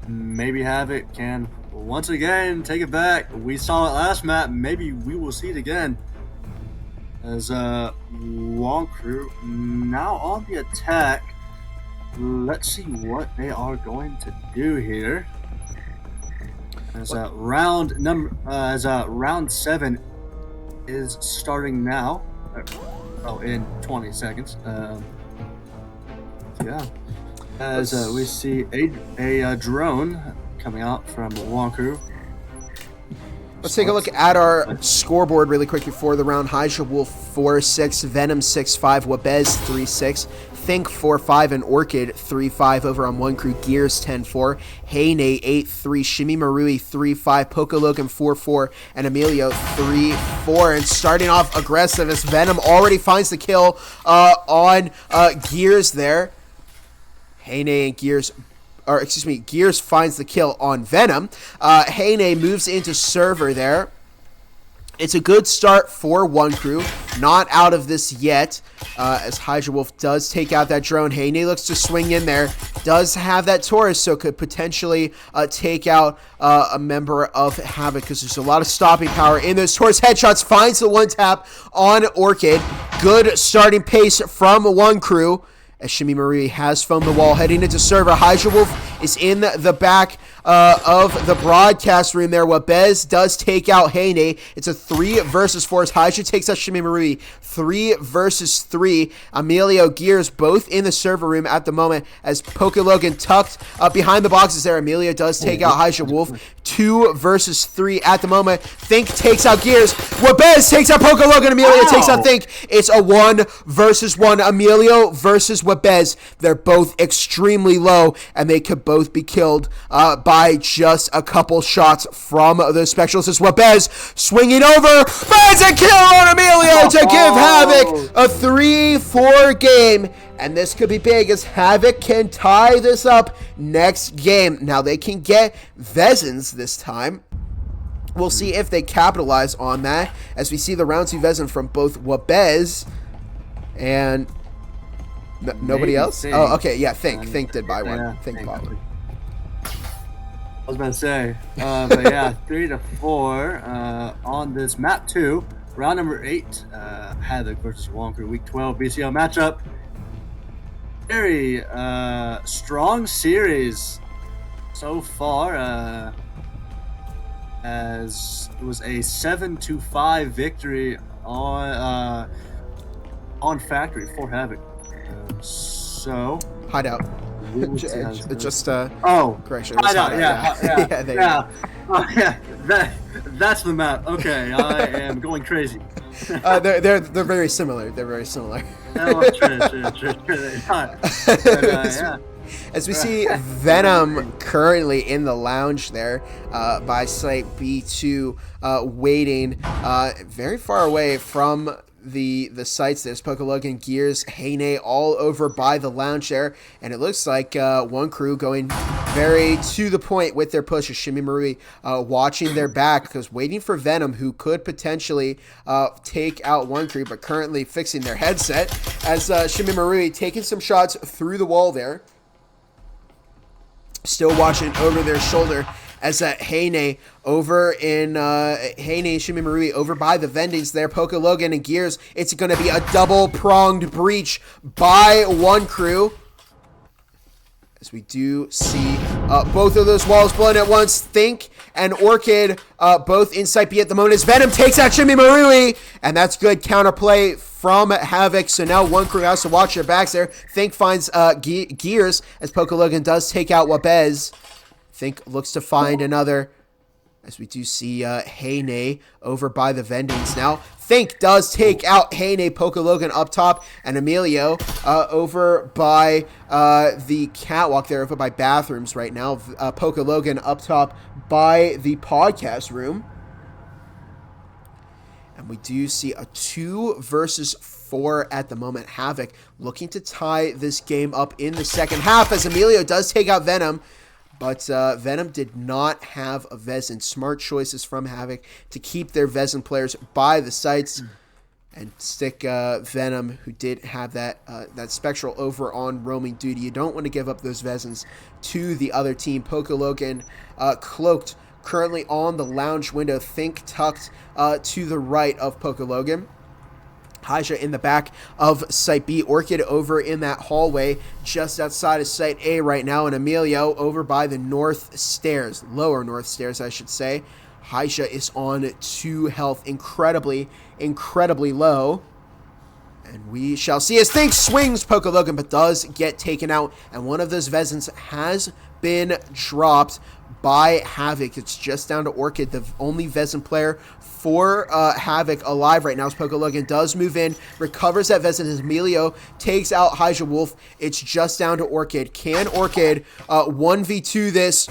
Maybe Havoc can once again take it back. We saw it last map. Maybe we will see it again. As Wonkru now on the attack. Let's see what they are going to do here. As round 7 is starting now. In 20 seconds. Yeah. As we see a drone coming out from Wonkru. Let's take a look at our scoreboard really quick before the round. Hyja Wolf 4-6, Venom 6-5, Wabez 3-6, Think 4-5, and Orchid 3-5 over on Wonkru. Gears 10-4, Heyne 8-3, Shimi Marui 3-5, Poke Logan 4-4, and Emilio 3-4. And starting off aggressive as Venom already finds the kill on Gears there. Heyne and Gears... Or, excuse me, Gears finds the kill on Venom. Heyne moves into server there. It's a good start for Wonkru. Not out of this yet, as Hydra Wolf does take out that drone. Haney looks to swing in there. Does have that Taurus, so could potentially take out a member of Havoc, because there's a lot of stopping power in those Taurus headshots. Finds the one tap on Orchid. Good starting pace from Wonkru, as Shimmy Marie has foamed the wall heading into server. Hydra Wolf is in the back of the broadcast room there. Wabez does take out Heyne. It's a 3 versus 4 as Hydra takes out Shimmy Marie. 3 versus 3. Emilio Gears both in the server room at the moment, as Poke Logan tucked behind the boxes there. Emilio does take out Hydra Wolf. 2 versus 3 at the moment. Think takes out Gears. Wabez takes out Poke Logan. Emilio takes out Think. It's a 1 versus 1. Emilio versus Wabez. They're both extremely low, and they could both be killed by just a couple shots from the Spectrals. As Wabez swinging over, finds a kill on Emilio to give Havoc a 3-4 game. And this could be big, as Havoc can tie this up next game. Now they can get Vezins this time. We'll see if they capitalize on that, as we see the round 2 Vezin from both Wabez and nobody else. Think. Oh, okay, yeah, Think did buy one. Yeah, Think bought one. I was about to say, but yeah, 3-4 on this map 2, round number 8, Havoc versus Wonkru, week 12 BCL matchup. Very strong series so far, as it was a 7-5 victory on Factory for Havoc. So Hideout. Correction. Hideout. Yeah. That's the map. Okay, I am going crazy. They're very similar. Oh, true. Yeah. As we see Venom currently in the lounge there by site B2, waiting very far away from the sites. There's Pokelogan, Gears, Heyne all over by the lounge there, and it looks like Wonkru going very to the point with their push. Shimmy Marie watching their back, because waiting for Venom, who could potentially take out Wonkru, but currently fixing their headset, as Shimmy Marie taking some shots through the wall there. Still watching over their shoulder, as Heyne over in Heyne, Shimmy Marie over by the vendings there. Poke Logan and Gears. It's going to be a double-pronged breach by Wonkru, as we do see both of those walls blowing at once. Think and Orchid both in Site B at the moment, as Venom takes out Shimmy Marie, and that's good counterplay from Havoc. So now Wonkru has to watch their backs there. Think finds Gears, as Poke Logan does take out Wabez. Think looks to find another, as we do see Heyne over by the vendings now. Think does take out Heyne. Poke Logan up top, and Emilio over by the catwalk there, over by bathrooms right now. Poke Logan up top by the podcast room. And we do see a 2 versus 4 at the moment. Havoc looking to tie this game up in the second half, as Emilio does take out Venom. But Venom did not have a Vezin. Smart choices from Havoc to keep their Vezin players by the sites and stick Venom, who did have that Spectral over on roaming duty. You don't want to give up those Vezins to the other team. Poke Logan cloaked currently on the lounge window. Think tucked to the right of Poke Logan. Hydra in the back of Site B. Orchid over in that hallway just outside of Site A right now. And Emilio over by the north stairs, lower north stairs, I should say. Hydra is on 2 health, incredibly low. And we shall see as Think swings Poke Logan, but does get taken out. And one of those Vezins has been dropped by Havoc. It's just down to Orchid, the only Vezin player for Havoc alive right now. As Poke Logan does move in, recovers that Vezin as Emilio takes out Hydra Wolf. It's just down to Orchid. Can Orchid 1v2 this?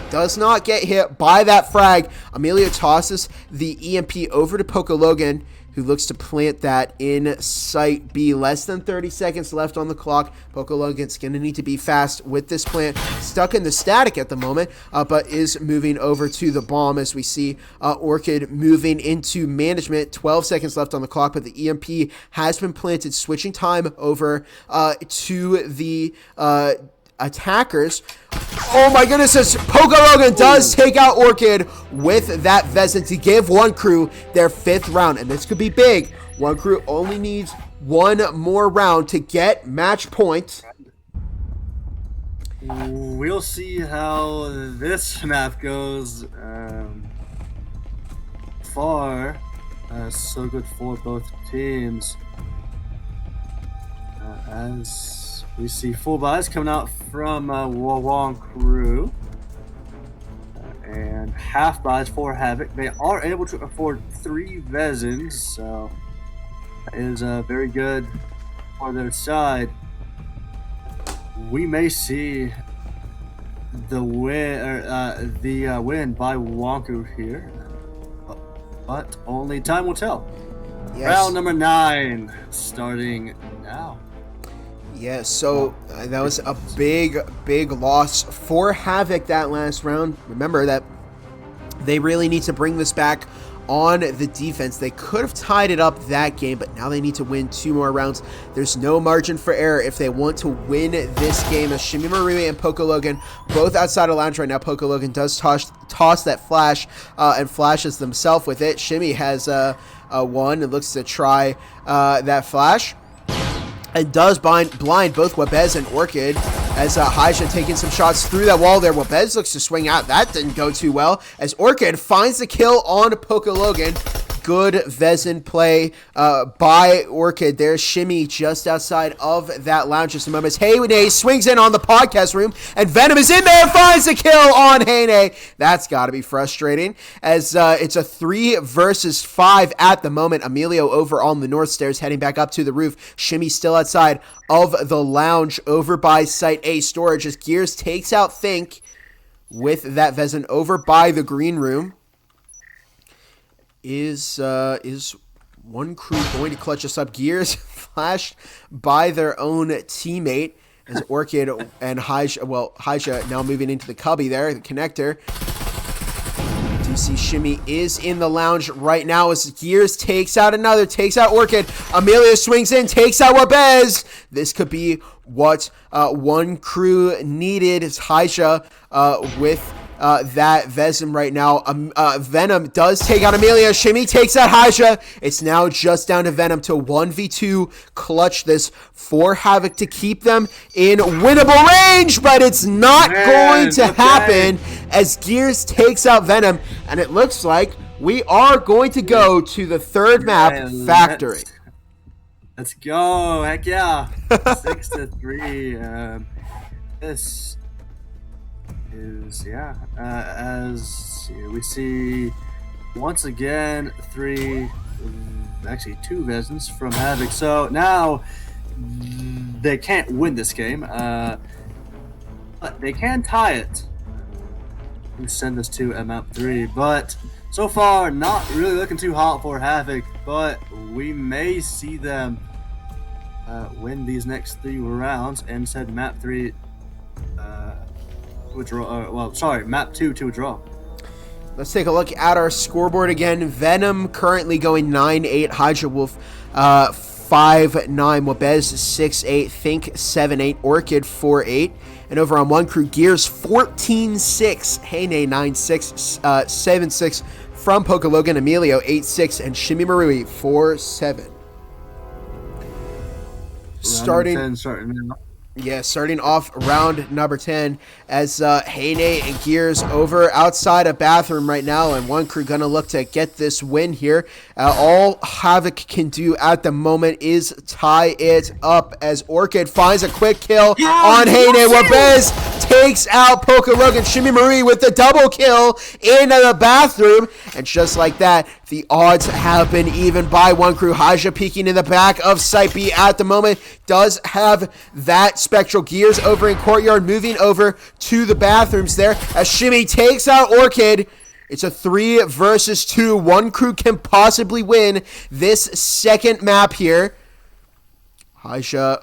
does not get hit by that frag. Emilio tosses the EMP over to Poco Logan, who looks to plant that in site B. Less than 30 seconds left on the clock. Poco Logan's going to need to be fast with this plant. Stuck in the static at the moment, but is moving over to the bomb as we see Orchid moving into management. 12 seconds left on the clock, but the EMP has been planted. Switching time over to the attackers. Oh my goodness, as Poco Logan does take out Orchid with that Vezin to give Wonkru their 5th round, and this could be big. Wonkru only needs one more round to get match point. We'll see how this map goes. Far, so good for both teams. As we see full buys coming out from Wonkru and half buys for Havoc. They are able to afford 3 Vezins, so that is very good for their side. We may see the win by Wonkru here, but only time will tell. Yes. Round number 9 starting now. Yeah, so that was a big loss for Havoc that last round. Remember that they really need to bring this back on the defense. They could have tied it up that game, but now they need to win 2 more rounds. There's no margin for error if they want to win this game. As Shimmy Marui and Poco Logan both outside of lounge right now. Poco Logan does toss that flash and flashes themselves with it. Shimmy has a 1 and looks to try that flash. And does blind both Wabez and Orchid as Haija taking some shots through that wall there. Wabez looks to swing out. That didn't go too well as Orchid finds the kill on Poco Logan. Good Vezin play by Orchid. There's Shimmy just outside of that lounge just a moment. Heyne swings in on the podcast room, and Venom is in there, finds the kill on Heyne. That's got to be frustrating, as it's a 3 versus 5 at the moment. Emilio over on the north stairs, heading back up to the roof. Shimmy still outside of the lounge over by Site A storage, as Gears takes out Think with that Vezin over by the green room. Is Wonkru going to clutch us up? Gears flashed by their own teammate as Orchid and Haija now moving into the cubby there, the connector. DC Shimmy is in the lounge right now as Gears takes out Orchid. Emilio swings in, takes out Wabez. This could be what Wonkru needed. Is Haija with that Vezin right now. Venom does take out Amelia. Shimmy takes out Haija. It's now just down to Venom to 1v2 clutch this for Havoc to keep them in winnable range, but it's not going to happen as Gears takes out Venom, and it looks like we are going to go to the 3rd map, Factory. Let's go. Heck yeah. 6-3. This is as we see once again 2 Vezins from Havoc. So now they can't win this game, but they can tie it. We send this to map 3, but so far not really looking too hot for Havoc, but we may see them win these next 3 rounds and send map 3 to a draw. Map 2 to a draw. Let's take a look at our scoreboard again. Venom currently going 9-8. Haija Wolf 5-9. Wabez 6-8. Think 7-8. Orchid 4-8. And over on Wonkru, Gears 14-6. Heyne 9-6. 7-6 from Poco Logan. Emilio 8-6. And Shimmy Marui 4-7. Starting off round number 10 as Heyne and Gears over outside a bathroom right now, and Wonkru gonna look to get this win here. All Havoc can do at the moment is tie it up as Orchid finds a quick kill on Heyne. Wabez takes out Poco Logan. Shimmy Marie with the double kill in the bathroom, and just like that, The odds have been even by Wonkru. Haja peeking in the back of Site B at the moment. Does have that Spectral Gears over in Courtyard. Moving over to the bathrooms there as Shimmy takes out Orchid. It's a 3 versus 2. Wonkru can possibly win this second map here. Haja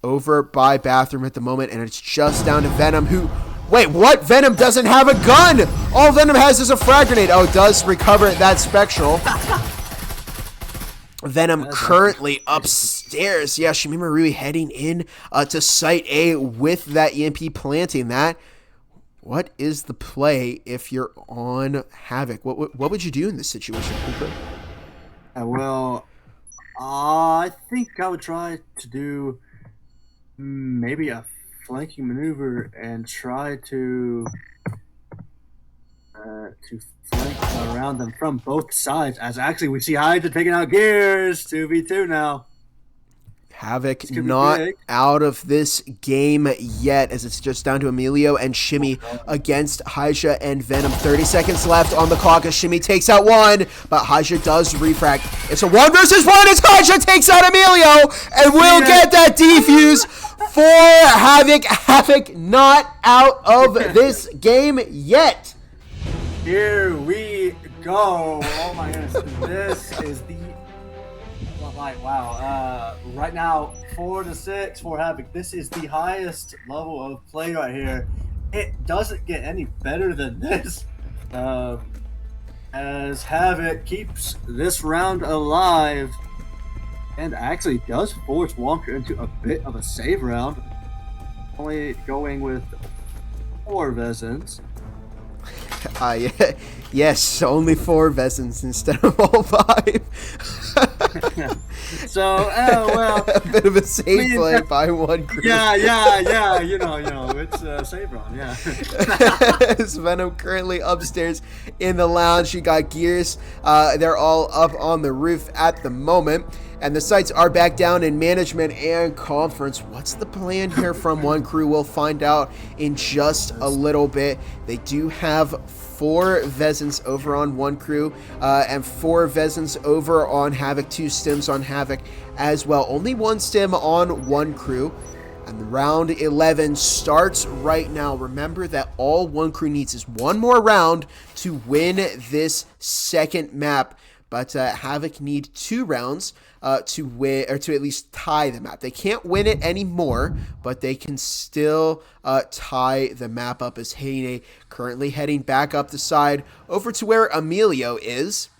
over by bathroom at the moment, and it's just down to Venom, who... Wait, what? Venom doesn't have a gun! All Venom has is a frag grenade. Oh, does recover that Spectral. Venom currently upstairs. Yeah, Shimi Marui heading in to Site A with that EMP, planting that. What is the play if you're on Havoc? What would you do in this situation, Cooper? Well, I think I would try to do maybe a flanking maneuver and try to flank around them from both sides. As actually we see Hydra taking out Gears 2v2 now. Havoc not out of this game yet, as it's just down to Emilio and Shimmy against Haja and Venom. 30 seconds left on the clock as Shimmy takes out one, but Haja does refract. It's a 1 versus 1 as Haja takes out Emilio, and will get that defuse for Havoc. Havoc not out of this game yet. Here we go. Oh my goodness. This is the... Wow. Right now, 4-6 for Havoc. This is the highest level of play right here. It doesn't get any better than this. As Havoc keeps this round alive and actually does force Wonkru into a bit of a save round. Only going with 4 Vezins. Yeah. Yes, only 4 Vezins instead of all 5. So, well, a bit of a save play by Wonkru. Yeah. You know, it's a save run. Yeah. As Venom currently upstairs in the lounge. You got Gears. They're all up on the roof at the moment. And the sites are back down in management and conference. What's the plan here from Wonkru? We'll find out in just a little bit. They do have 4 Vezins over on Wonkru and 4 Vezins over on Havoc. 2 stims on Havoc as well. Only 1 stim on Wonkru. And round 11 starts right now. Remember that all Wonkru needs is 1 more round to win this second map. But Havoc need 2 rounds to win, or to at least tie the map. They can't win it anymore, but they can still tie the map up, as Heine currently heading back up the side over to where Emilio is.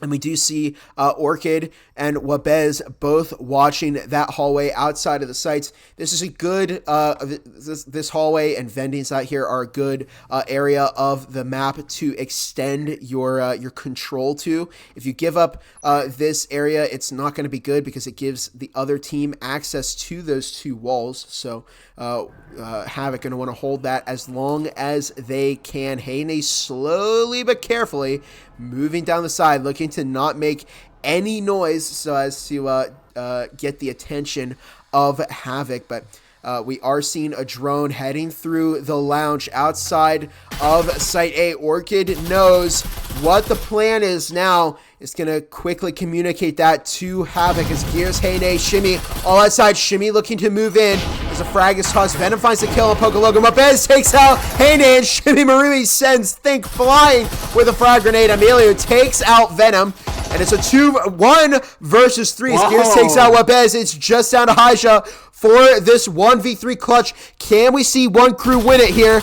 And we do see Orchid and Wabez both watching that hallway outside of the sites. This is a good, this hallway and vendings out here are a good area of the map to extend your control to. If you give up this area, it's not going to be good because it gives the other team access to those 2 walls. So Havoc going to want to hold that as long as they can. Heine slowly but carefully moving down the side, looking to not make any noise so as to get the attention of Havoc. But we are seeing a drone heading through the lounge outside of Site A. Orchid knows what the plan is now. It's going to quickly communicate that to Havoc as Gears, Heine, Shimmy all outside. Shimmy looking to move in as a frag is tossed. Venom finds the kill on Pokologo. Mabez takes out Heine and Shimmy Marui sends Think flying with a frag grenade. Emilio takes out Venom. And it's a 1 versus 3 as Gears takes out Wabez. It's just down to Haja for this 1v3 clutch. Can we see Wonkru win it here?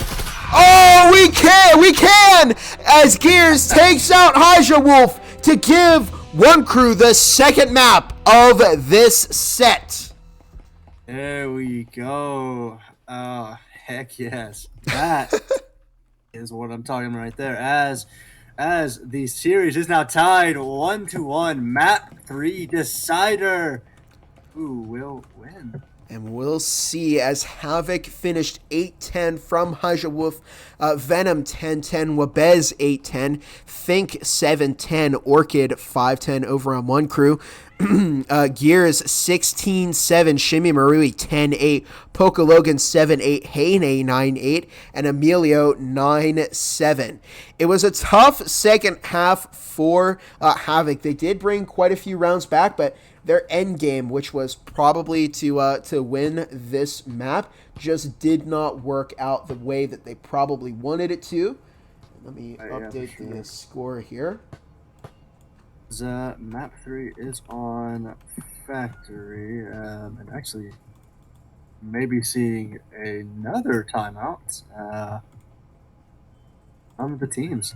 Oh, we can! As Gears takes out Haja Wolf to give Wonkru the second map of this set. There we go. Oh, heck yes. That is what I'm talking about right there. As the series is now tied 1-1, map 3 decider. Who will win? And we'll see as Havoc finished 8-10 from Haja Wolf, Venom 10-10, Wabez 8-10, Think 7-10, Orchid 5-10 over on Wonkru. Gears 16-7, Shimi Marui 10-8, Poca Logan 7-8, Heine 9-8, and Emilio 9-7. It was a tough second half for Havoc. They did bring quite a few rounds back, but their end game, which was probably to win this map, just did not work out the way that they probably wanted it to. Let me update the score here. Map 3 is on Factory, and actually maybe seeing another timeout on the teams.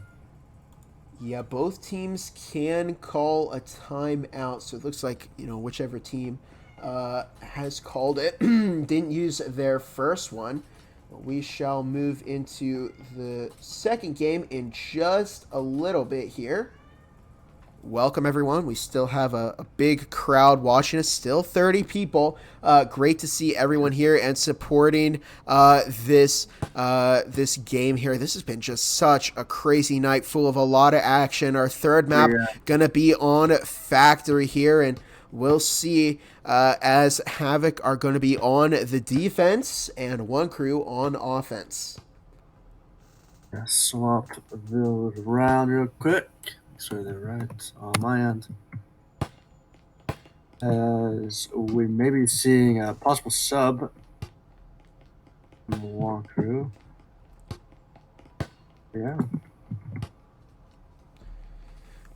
Yeah, both teams can call a timeout, so it looks like, whichever team has called it didn't use their first one. We shall move into the second game in just a little bit here. Welcome, everyone. We still have a big crowd watching us, still 30 people. Great to see everyone here and supporting this game here. This has been just such a crazy night full of a lot of action. Our third map going to be on Factory here, and we'll see as Havoc are going to be on the defense and Wonkru on offense. Swap those around real quick. Sure, they're right on my end. As we may be seeing a possible sub from Wonkru. Yeah.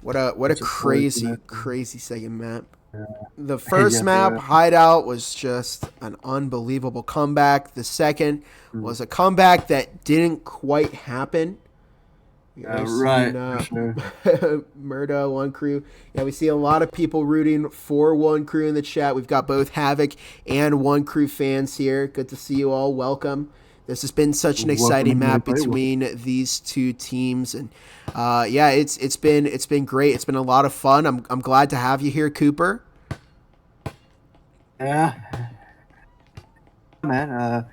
What a crazy second map. Yeah. The first map, Hideout, was just an unbelievable comeback. The second was a comeback that didn't quite happen. Right. Sure. Murda, Wonkru. Yeah, we see a lot of people rooting for Wonkru in the chat. We've got both Havoc and Wonkru fans here. Good to see you all. Welcome. This has been such an exciting map between these two teams, and it's been great. It's been a lot of fun. I'm glad to have you here, Cooper. Yeah, man.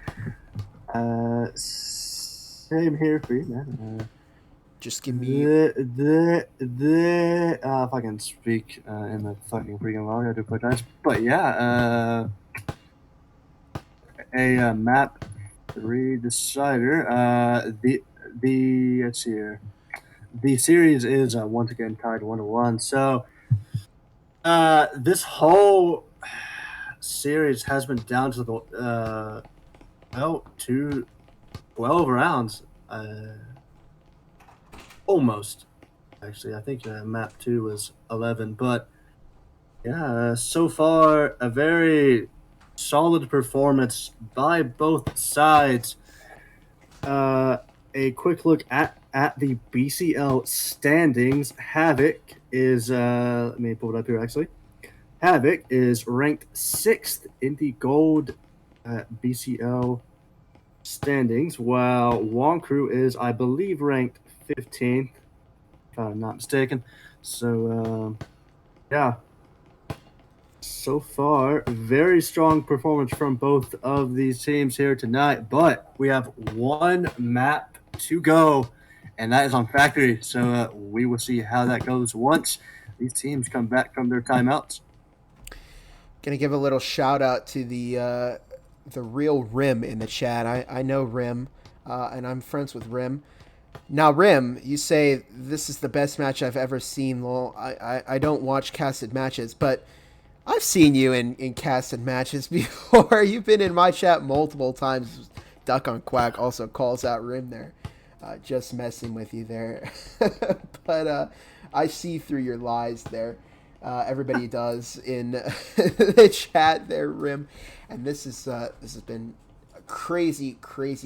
Same here for you, man. Just give me if I can speak in the fucking freaking long, I do apologize. But yeah, a map 3 decider. The let's see here. The series is once again tied 1-1. So this whole series has been down to the 12 rounds. Almost, actually. I think map 2 was 11, but yeah, so far a very solid performance by both sides. A quick look at the BCL standings. Havoc is let me pull it up here actually. Havoc is ranked 6th in the gold BCL standings, while Wonkru is, I believe, ranked 15th, if I'm not mistaken. So, yeah. So far, very strong performance from both of these teams here tonight. But we have one map to go, and that is on Factory. So we will see how that goes once these teams come back from their timeouts. Gonna give a little shout out to the real Rim in the chat. I know Rim, and I'm friends with Rim. Now, Rim, you say this is the best match I've ever seen. Well, I don't watch casted matches, but I've seen you in casted matches before. You've been in my chat multiple times. Duck on Quack also calls out Rim there. Just messing with you there. But I see through your lies there. Everybody does in the chat there, Rim. And this has been a crazy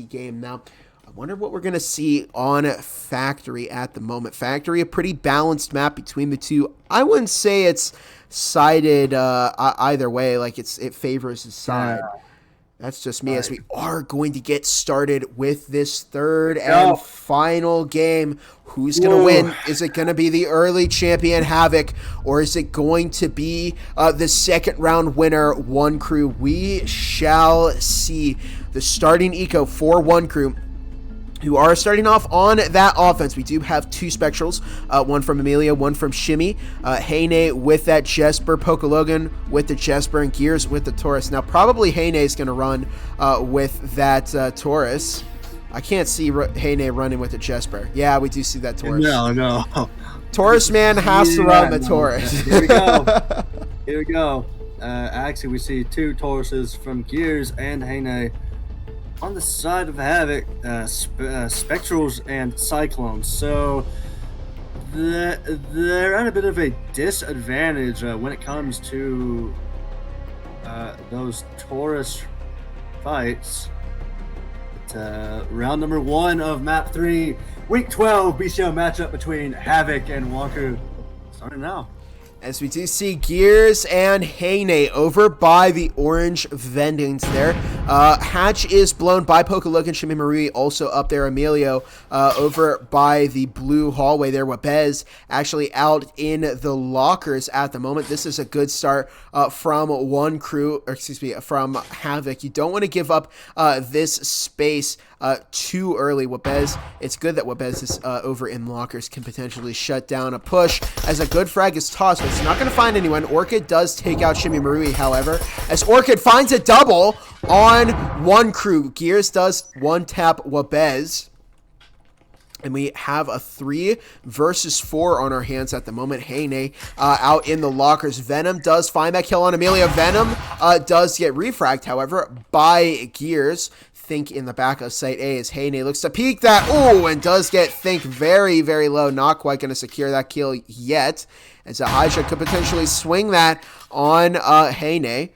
game. Now, I wonder what we're going to see on Factory at the moment. Factory, a pretty balanced map between the two. I wouldn't say it's sided either way, like it favors his side. That's just me, as we are going to get started with this third and final game. Who's going to win? Is it going to be the early champion, Havoc, or is it going to be the second round winner, Wonkru? We shall see. The starting eco for Wonkru who are starting off on that offense. We do have 2 Spectrals, one from Amelia, one from Shimmy. Heine with that Jesper, Pokalogan with the Jesper, and Gears with the Taurus. Now, probably Heine is going to run with that Taurus. I can't see Heine running with the Jesper. Yeah, we do see that Taurus. No. Taurus man has to run the Taurus. Here we go. Here we go. Actually, we see 2 Tauruses from Gears and Heine. On the side of Havoc, Spectrals and Cyclones. So they're at a bit of a disadvantage when it comes to those Taurus fights. But, round number 1 of map 3, week 12 BCL matchup between Havoc and Wonkru. Starting now. As we do see Gears and Heine over by the orange vendings there. Hatch is blown by Pokalogan, Shimmy Marie also up there. Emilio over by the blue hallway there. Wabez actually out in the lockers at the moment. This is a good start from from Havoc. You don't want to give up this space too early. Wabez, it's good that Wabez is over in lockers, can potentially shut down a push as a good frag is tossed, but it's not going to find anyone. Orchid does take out Shimmy Marui, however, as Orchid finds a double on Wonkru. Gears does one tap Wabez. And we have a 3 versus 4 on our hands at the moment. Heine out in the lockers. Venom does find that kill on Amelia. Venom does get refragged, however, by Gears. Think in the back of site A as Heine looks to peek that. Oh, and does get Think very, very low. Not quite going to secure that kill yet. As Ahisha could potentially swing that on Heine.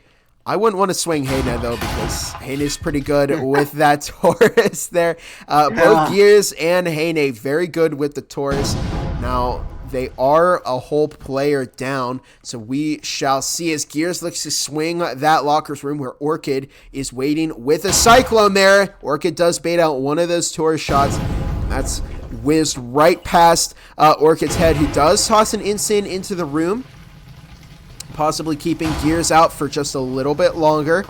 I wouldn't want to swing Heine, though, because Heine's pretty good with that Taurus there. Both Gears and Heine very good with the Taurus. Now, they are a whole player down, so we shall see as Gears looks to swing that lockers room where Orchid is waiting with a Cyclone there. Orchid does bait out one of those Taurus shots. That's whizzed right past Orchid's head, who does toss an Insane into the room, possibly keeping Gears out for just a little bit longer.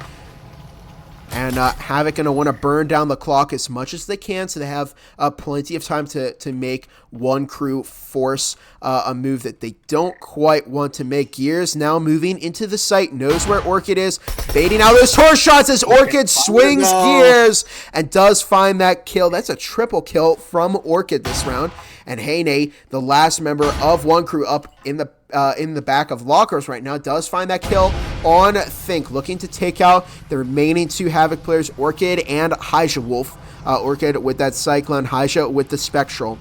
And Havoc going to want to burn down the clock as much as they can, so they have plenty of time to make Wonkru force a move that they don't quite want to make. Gears now moving into the site, knows where Orchid is, baiting out those Taurus shots as Orchid swings Gears and does find that kill. That's a triple kill from Orchid this round. And Heine, the last member of Wonkru up in the back of lockers right now, does find that kill on Think, looking to take out the remaining 2 Havoc players, Orchid and Haija Wolf. Orchid with that Cyclone, Haija with the Spectral.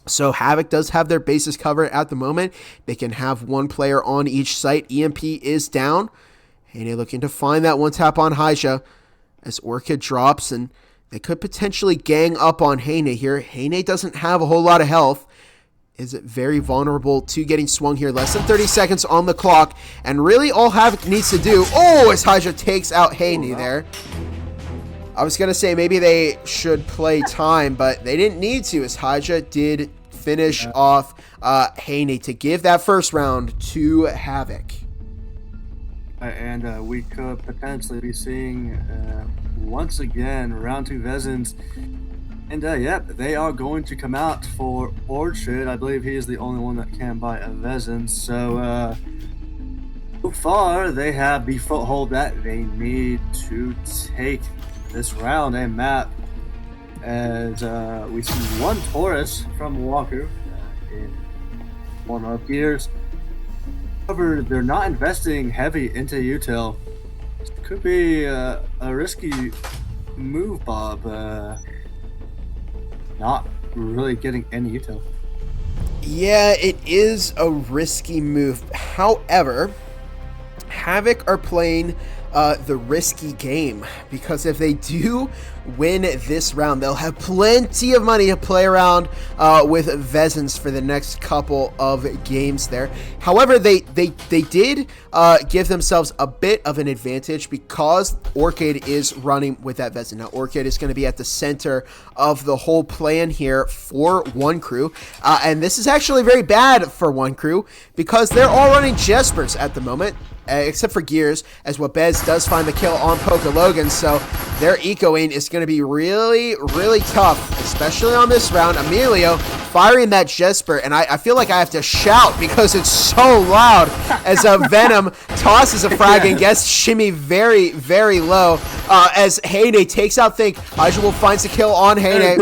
So Havoc does have their bases covered at the moment. They can have 1 player on each site. EMP is down. Heine looking to find that 1 tap on Haija as Orchid drops, and they could potentially gang up on Heine here. Heine doesn't have a whole lot of health. Is very vulnerable to getting swung here. Less than 30 seconds on the clock. And really all Havoc needs to do... Oh, as Haija takes out Heine there. I was going to say maybe they should play time, but they didn't need to, as Haija did finish off Heine to give that first round to Havoc. And we could potentially be seeing, once again, round 2 Vezins. And yep, they are going to come out for Orchid. I believe he is the only one that can buy a Vezin. So, so far, they have the foothold that they need to take this round and map. As we see 1 Taurus from Wonkru in 1 of Gears. However, they're not investing heavy into util. Could be a risky move, Bob. Not really getting any util. Yeah, it is a risky move. However, Havoc are playing the risky game, because if they do win this round, they'll have plenty of money to play around with Vezins for the next couple of games there. However, they did give themselves a bit of an advantage because Orchid is running with that Vezin. Now, Orchid is going to be at the center of the whole plan here for Wonkru, and this is actually very bad for Wonkru because they're all running Jespers at the moment. except for Gears, as Wabez does find the kill on Poke Logan. So their ecoing is going to be really, really tough, especially on this round. Emilio firing that Jesper, and I feel like I have to shout because it's so loud as Venom tosses a frag and gets Shimmy very, very low as Heyne takes out Think. Hydra will finds the kill on Heyne.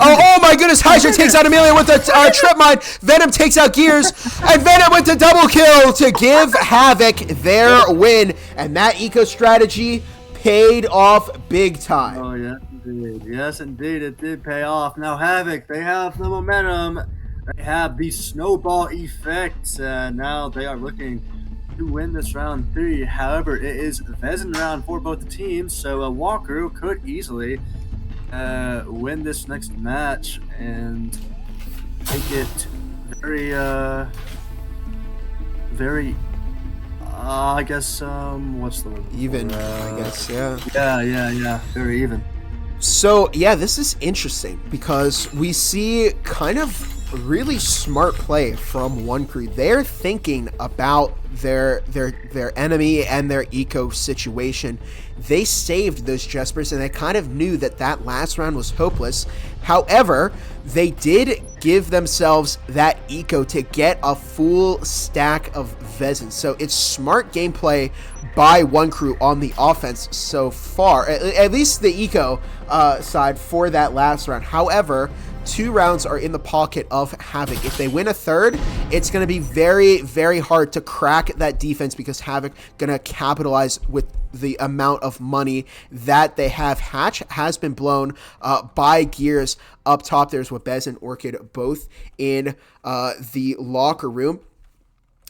Oh my goodness, Hydra takes out Emilio with a trip mine. Venom takes out Gears, and Venom with the double kill to give Havoc their win. And that eco strategy paid off big time. Oh, yeah, indeed. Yes, indeed, it did pay off. Now, Havoc, they have the momentum. They have the snowball effect. Now they are looking to win this round 3. However, it is Vezin round for both the teams, so Wonkru could easily win this next match and make it very, I guess, what's the word? Even, I guess, yeah. Yeah, very even. So, yeah, this is interesting because we see kind of really smart play from Wonkru. They're thinking about their enemy and their eco situation. They saved those Jespers, and they kind of knew that last round was hopeless. However, they did give themselves that eco to get a full stack of Vezin. So it's smart gameplay by Wonkru on the offense so far, at least the eco side for that last round. However, 2 rounds are in the pocket of Havoc. If they win a third, it's going to be very, very hard to crack that defense because Havoc going to capitalize with the amount of money that they have. Hatch has been blown by Gears up top. There's Wabez and Orchid both in the locker room.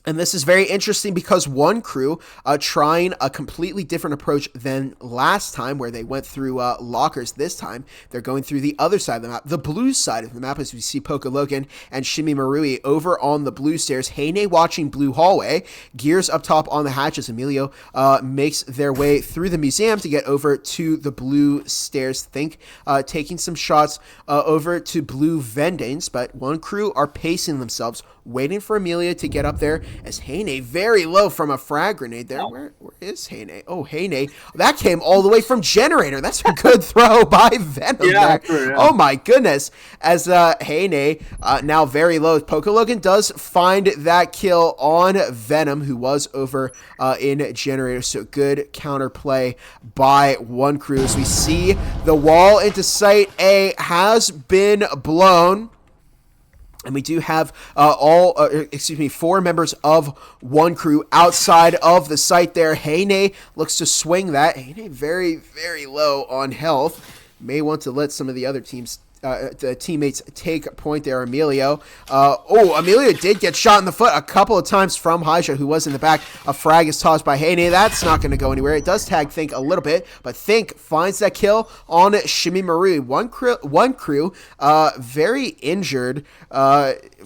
And this is very interesting because Wonkru trying a completely different approach than last time where they went through lockers. This time, they're going through the other side of the map, the blue side of the map, as we see Poke Logan and Shimmy Marui over on the blue stairs. Heyne watching blue hallway. Gears up top on the hatches. Emilio makes their way through the museum to get over to the blue stairs. Think taking some shots over to blue vendings, but Wonkru are pacing themselves, waiting for Amelia to get up there as Heyne very low from a frag grenade there. Where is Heyne? Oh, Heyne. That came all the way from Generator. That's a good throw by Venom there. True, yeah. Oh my goodness. As Heyne now very low. Poke Logan does find that kill on Venom, who was over in Generator. So good counterplay by Wonkru as we see the wall into site A has been blown. And we do have 4 members of Wonkru outside of the site there. Heyne looks to swing that. Heyne very, very low on health. May want to let some of the other teams the teammates take point there. Emilio. Emilio did get shot in the foot a couple of times from Hydra, who was in the back. A frag is tossed by Heyne. That's not going to go anywhere. It does tag Think a little bit, but Think finds that kill on Shimmy Marui. Wonkru very injured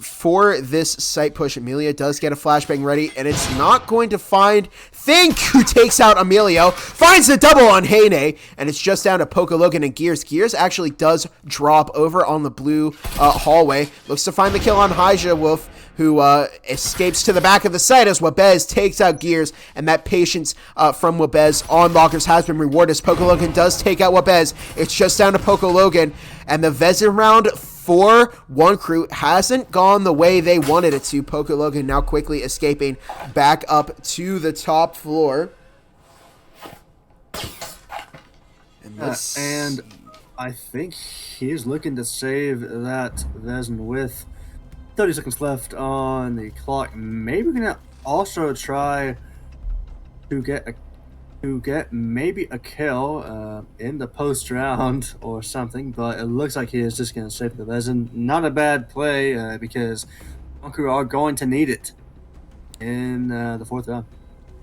for this site push. Emilio does get a flashbang ready, and it's not going to find Think, who takes out Emilio, finds the double on Heyne, and it's just down to Poke Logan and Gears. Gears actually does drop over on the blue hallway. Looks to find the kill on Hydra Wolf, who escapes to the back of the site as Wabez takes out Gears, and that patience from Wabez on lockers has been rewarded as Poke Logan does take out Wabez. It's just down to Poke Logan, and the Vezin round for Wonkru hasn't gone the way they wanted it to. Poke Logan now quickly escaping back up to the top floor. And I think he's looking to save that Vezin with 30 seconds left on the clock. Maybe we're gonna also try to get maybe a kill in the post round or something, but it looks like he is just gonna save the Vezin. Not a bad play because Wonkru are going to need it in the 4th round.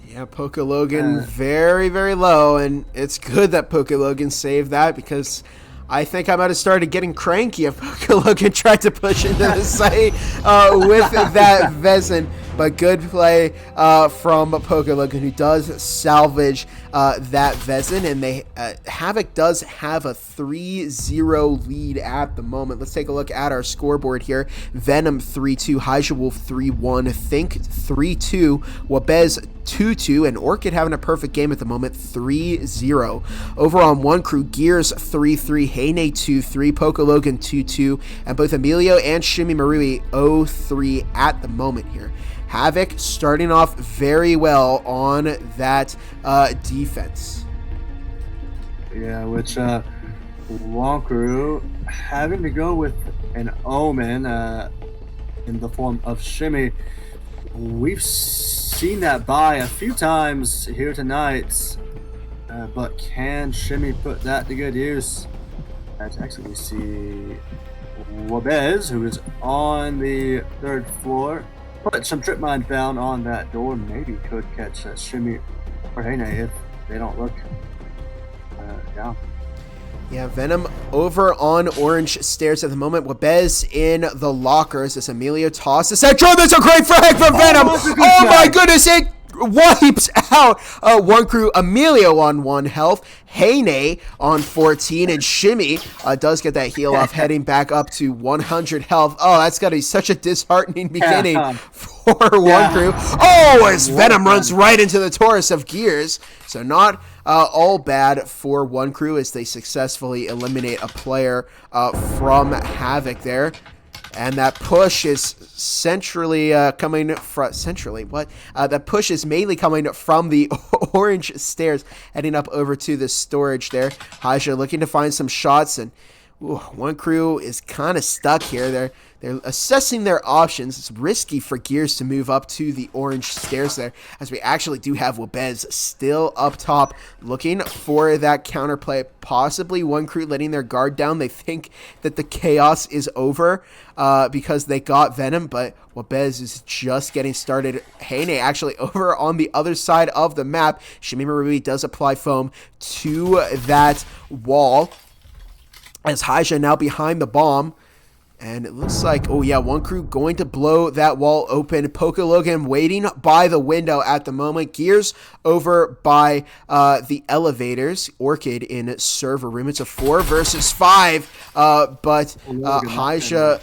Yeah, Poke Logan very, very low, and it's good that Poke Logan saved that because I think I might have started getting cranky if Poke Logan tried to push into the site with that Vezin. but good play from Pokelogan, who does salvage that Vezin, and they Havoc does have a 3-0 lead at the moment. Let's take a look at our scoreboard here. Venom 3-2, Hyja Wolf 3-1, Think 3-2, Wabez 2-2, and Orchid having a perfect game at the moment, 3-0. Over on Wonkru, Gears 3-3, Heine 2-3, Pokelogan 2-2, and both Emilio and Shimi Marui 0-3 at the moment here. Havoc starting off very well on that defense. Yeah, which Wonkru having to go with an Omen in the form of Shimmy. We've seen that buy a few times here tonight, but can Shimmy put that to good use? As actually we see Wabez, who is on the 3rd floor, put some trip mines down on that door. Maybe could catch Shimmy or Heine if they don't look down. Yeah, Venom over on orange stairs at the moment. Wabez in the lockers as Emilio tosses that drone. That's a great frag from Venom. Oh my goodness, it wipes out Wonkru. Emilio on 1 health, Heine on 14, and Shimmy does get that heal off, heading back up to 100 health. Oh, that's got to be such a disheartening beginning for Wonkru. Oh, as Venom runs right into the Taurus of Gears. So not all bad for Wonkru as they successfully eliminate a player from Havoc there. And that push is centrally coming from... Centrally? What? That push is mainly coming from the orange stairs, heading up over to the storage there. Hyja looking to find some shots, and Wonkru is kind of stuck here. They're assessing their options. It's risky for Gears to move up to the orange stairs there, as we actually do have Wabez still up top looking for that counterplay. Possibly Wonkru letting their guard down. They think that the chaos is over because they got Venom, but Wabez is just getting started. Heine actually over on the other side of the map. Shimi Marui does apply foam to that wall, as Hyja now behind the bomb. And it looks like, oh yeah, Wonkru going to blow that wall open. Pokelogan waiting by the window at the moment. Gears over by the elevators. Orchid in server room. It's a 4 versus 5. But Hyja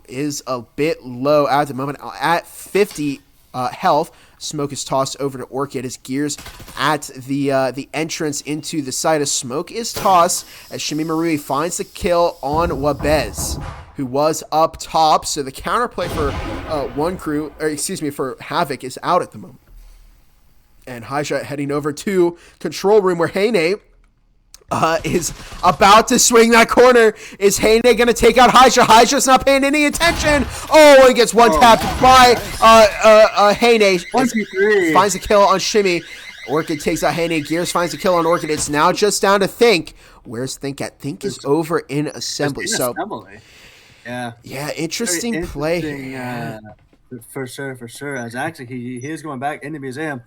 is a bit low at the moment. At 50 health. Smoke is tossed over to Orchid as Gears at the entrance into the site. A smoke is tossed as Shimi Marui finds the kill on Wabez, who was up top. So the counterplay for for Havoc is out at the moment. And Hyja heading over to control room where Heine is about to swing that corner. Is Heine going to take out Hyja? Hyja's not paying any attention. Oh, he gets one tapped by Heine. 1, 2, 3. Finds a kill on Shimmy. Orchid takes out Heine. Gears finds a kill on Orchid. It's now just down to Think. Where's Think at? Think is over in assembly. Yeah, interesting play. For sure. As actually he is going back in the museum.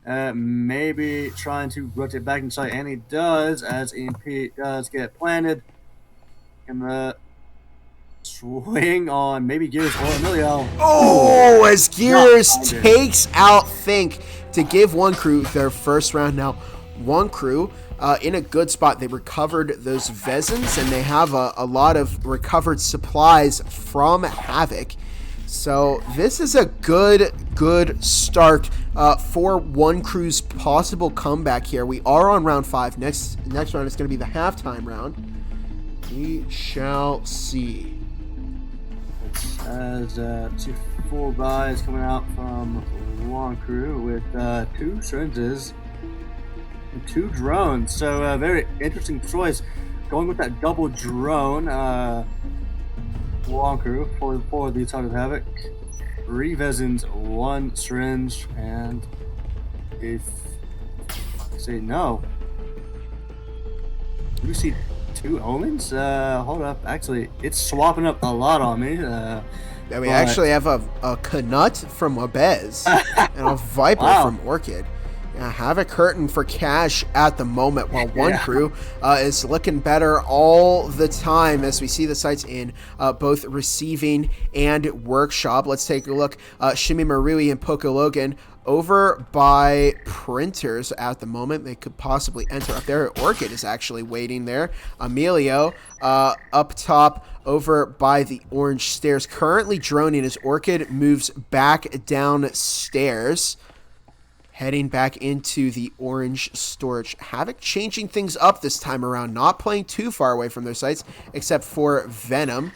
Maybe trying to rotate back inside, and he does, as EMP does get planted. And swing on maybe Gears or Emilio. Oh, as Gears takes out Think to give Wonkru their first round. Now, Wonkru in a good spot. They recovered those Vezins, and they have a lot of recovered supplies from Havoc. So this is a good start for Wonkru's possible comeback here. We are on round 5. Next round is going to be the halftime round. We shall see. As 2 full buys coming out from Wonkru with 2 syringes and 2 drones. So a very interesting choice, going with that double drone. Wonkru for the side of Havoc. 3 Vezins, 1 syringe, and if say no, you see 2 omens. Hold up, actually, it's swapping up a lot on me. Yeah, we actually have a Knut from Wabez and a Viper from Orchid. Havoc hurting for cash at the moment, while Wonkru is looking better all the time as we see the sites in both receiving and workshop. Let's take a look. Shimi Marui and Poco Logan over by printers at the moment. They could possibly enter up there. Orchid is actually waiting there. Emilio up top over by the orange stairs, currently droning as Orchid moves back downstairs, heading back into the orange storage. Havoc changing things up this time around, not playing too far away from their sites, except for Venom.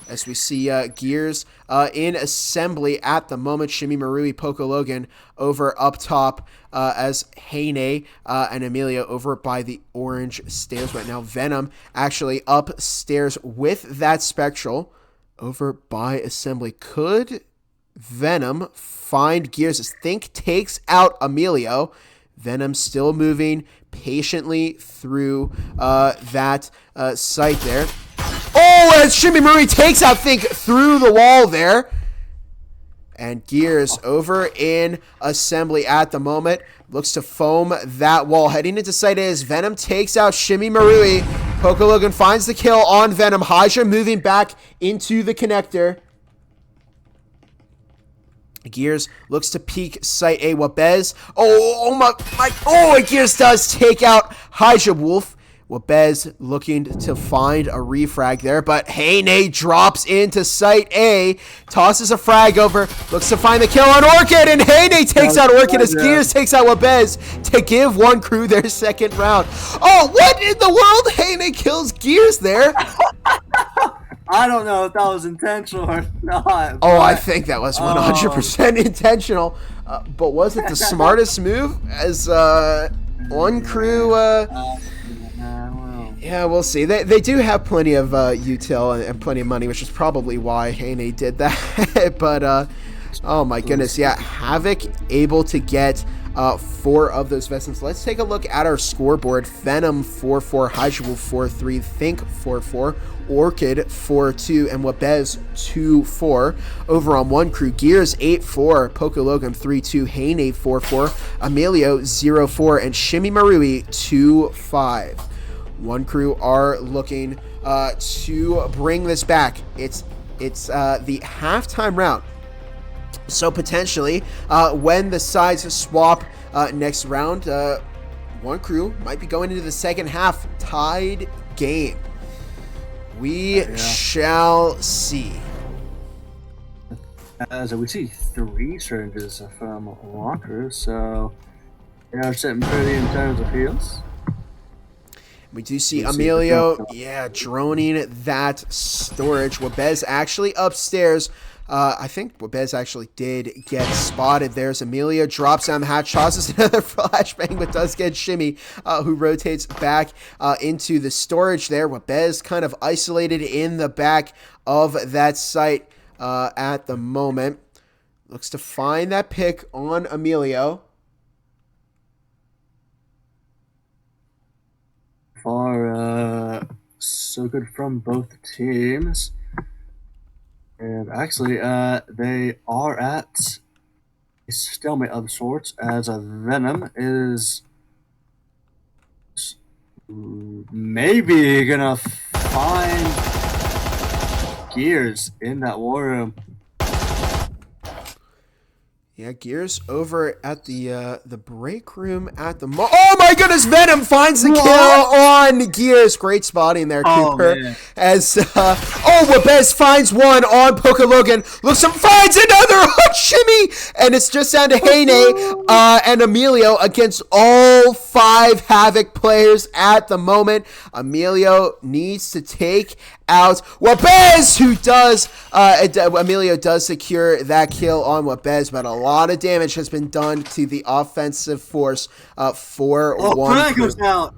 As we see Gears in assembly at the moment. Shimi Marui, Poco Logan over up top as Heine and Emilio over by the orange stairs right now. Venom actually upstairs with that Spectral over by assembly. Could Venom find Gears as Think takes out Emilio? Venom still moving patiently through that site there. Oh, as Shimi Marui takes out Think through the wall there. And Gears over in assembly at the moment. Looks to foam that wall. Heading into site A as Venom takes out Shimi Marui. Poco Logan finds the kill on Venom. Hydra moving back into the connector. Gears looks to peek site A. Wabez. Oh my. Oh, Gears does take out Hydra Wolf. Wabez looking to find a refrag there, but Heine drops into site A, tosses a frag over, looks to find the kill on Orchid, and Heine takes out Orchid as Gears takes out Wabez to give Wonkru their second round. Oh, what in the world? Heine kills Gears there. I don't know if that was intentional or not. Oh, I think that was 100% intentional. But was it the smartest move? As Wonkru... yeah, we'll see. They do have plenty of util and plenty of money, which is probably why Heine did that. But, oh my goodness, yeah. Havoc able to get 4 of those vestments. Let's take a look at our scoreboard. Venom 4-4, Hydra 4-3, Think 4-4, Orchid 4-2, and Wabez 2-4. Over on Wonkru, Gears 8-4, Poco Logan 3-2, Heine 4-4, Emilio 0-4, and Shimi Marui 2-5. Wonkru are looking to bring this back. It's the halftime round. So potentially, when the sides swap next round, Wonkru might be going into the second half tied game. We shall see. As we see 3 surges from Wonkru, so they are sitting pretty in terms of heals. We do see Emilio, droning that storage. Wabez actually upstairs. I think Wabez actually did get spotted. There's Emilio, drops down the hatch, tosses another flashbang, but does get Shimmy, who rotates back into the storage there. Wabez kind of isolated in the back of that site at the moment. Looks to find that pick on Emilio. So good from both teams. And actually, they are at a stalemate of sorts, as a Venom is maybe gonna find Gears in that war room. Yeah, Gears over at the break room at the oh my goodness, Venom finds the kill on Gears. Great spotting there, Cooper. As Wabez finds one on Poco Logan. Looks and finds another on Shimmy, and it's just down to Heine and Emilio against all 5 Havoc players at the moment. Emilio needs to take out Wabez, who does Emilio does secure that kill on Wabez, but a lot of damage has been done to the offensive force for one. Goes down.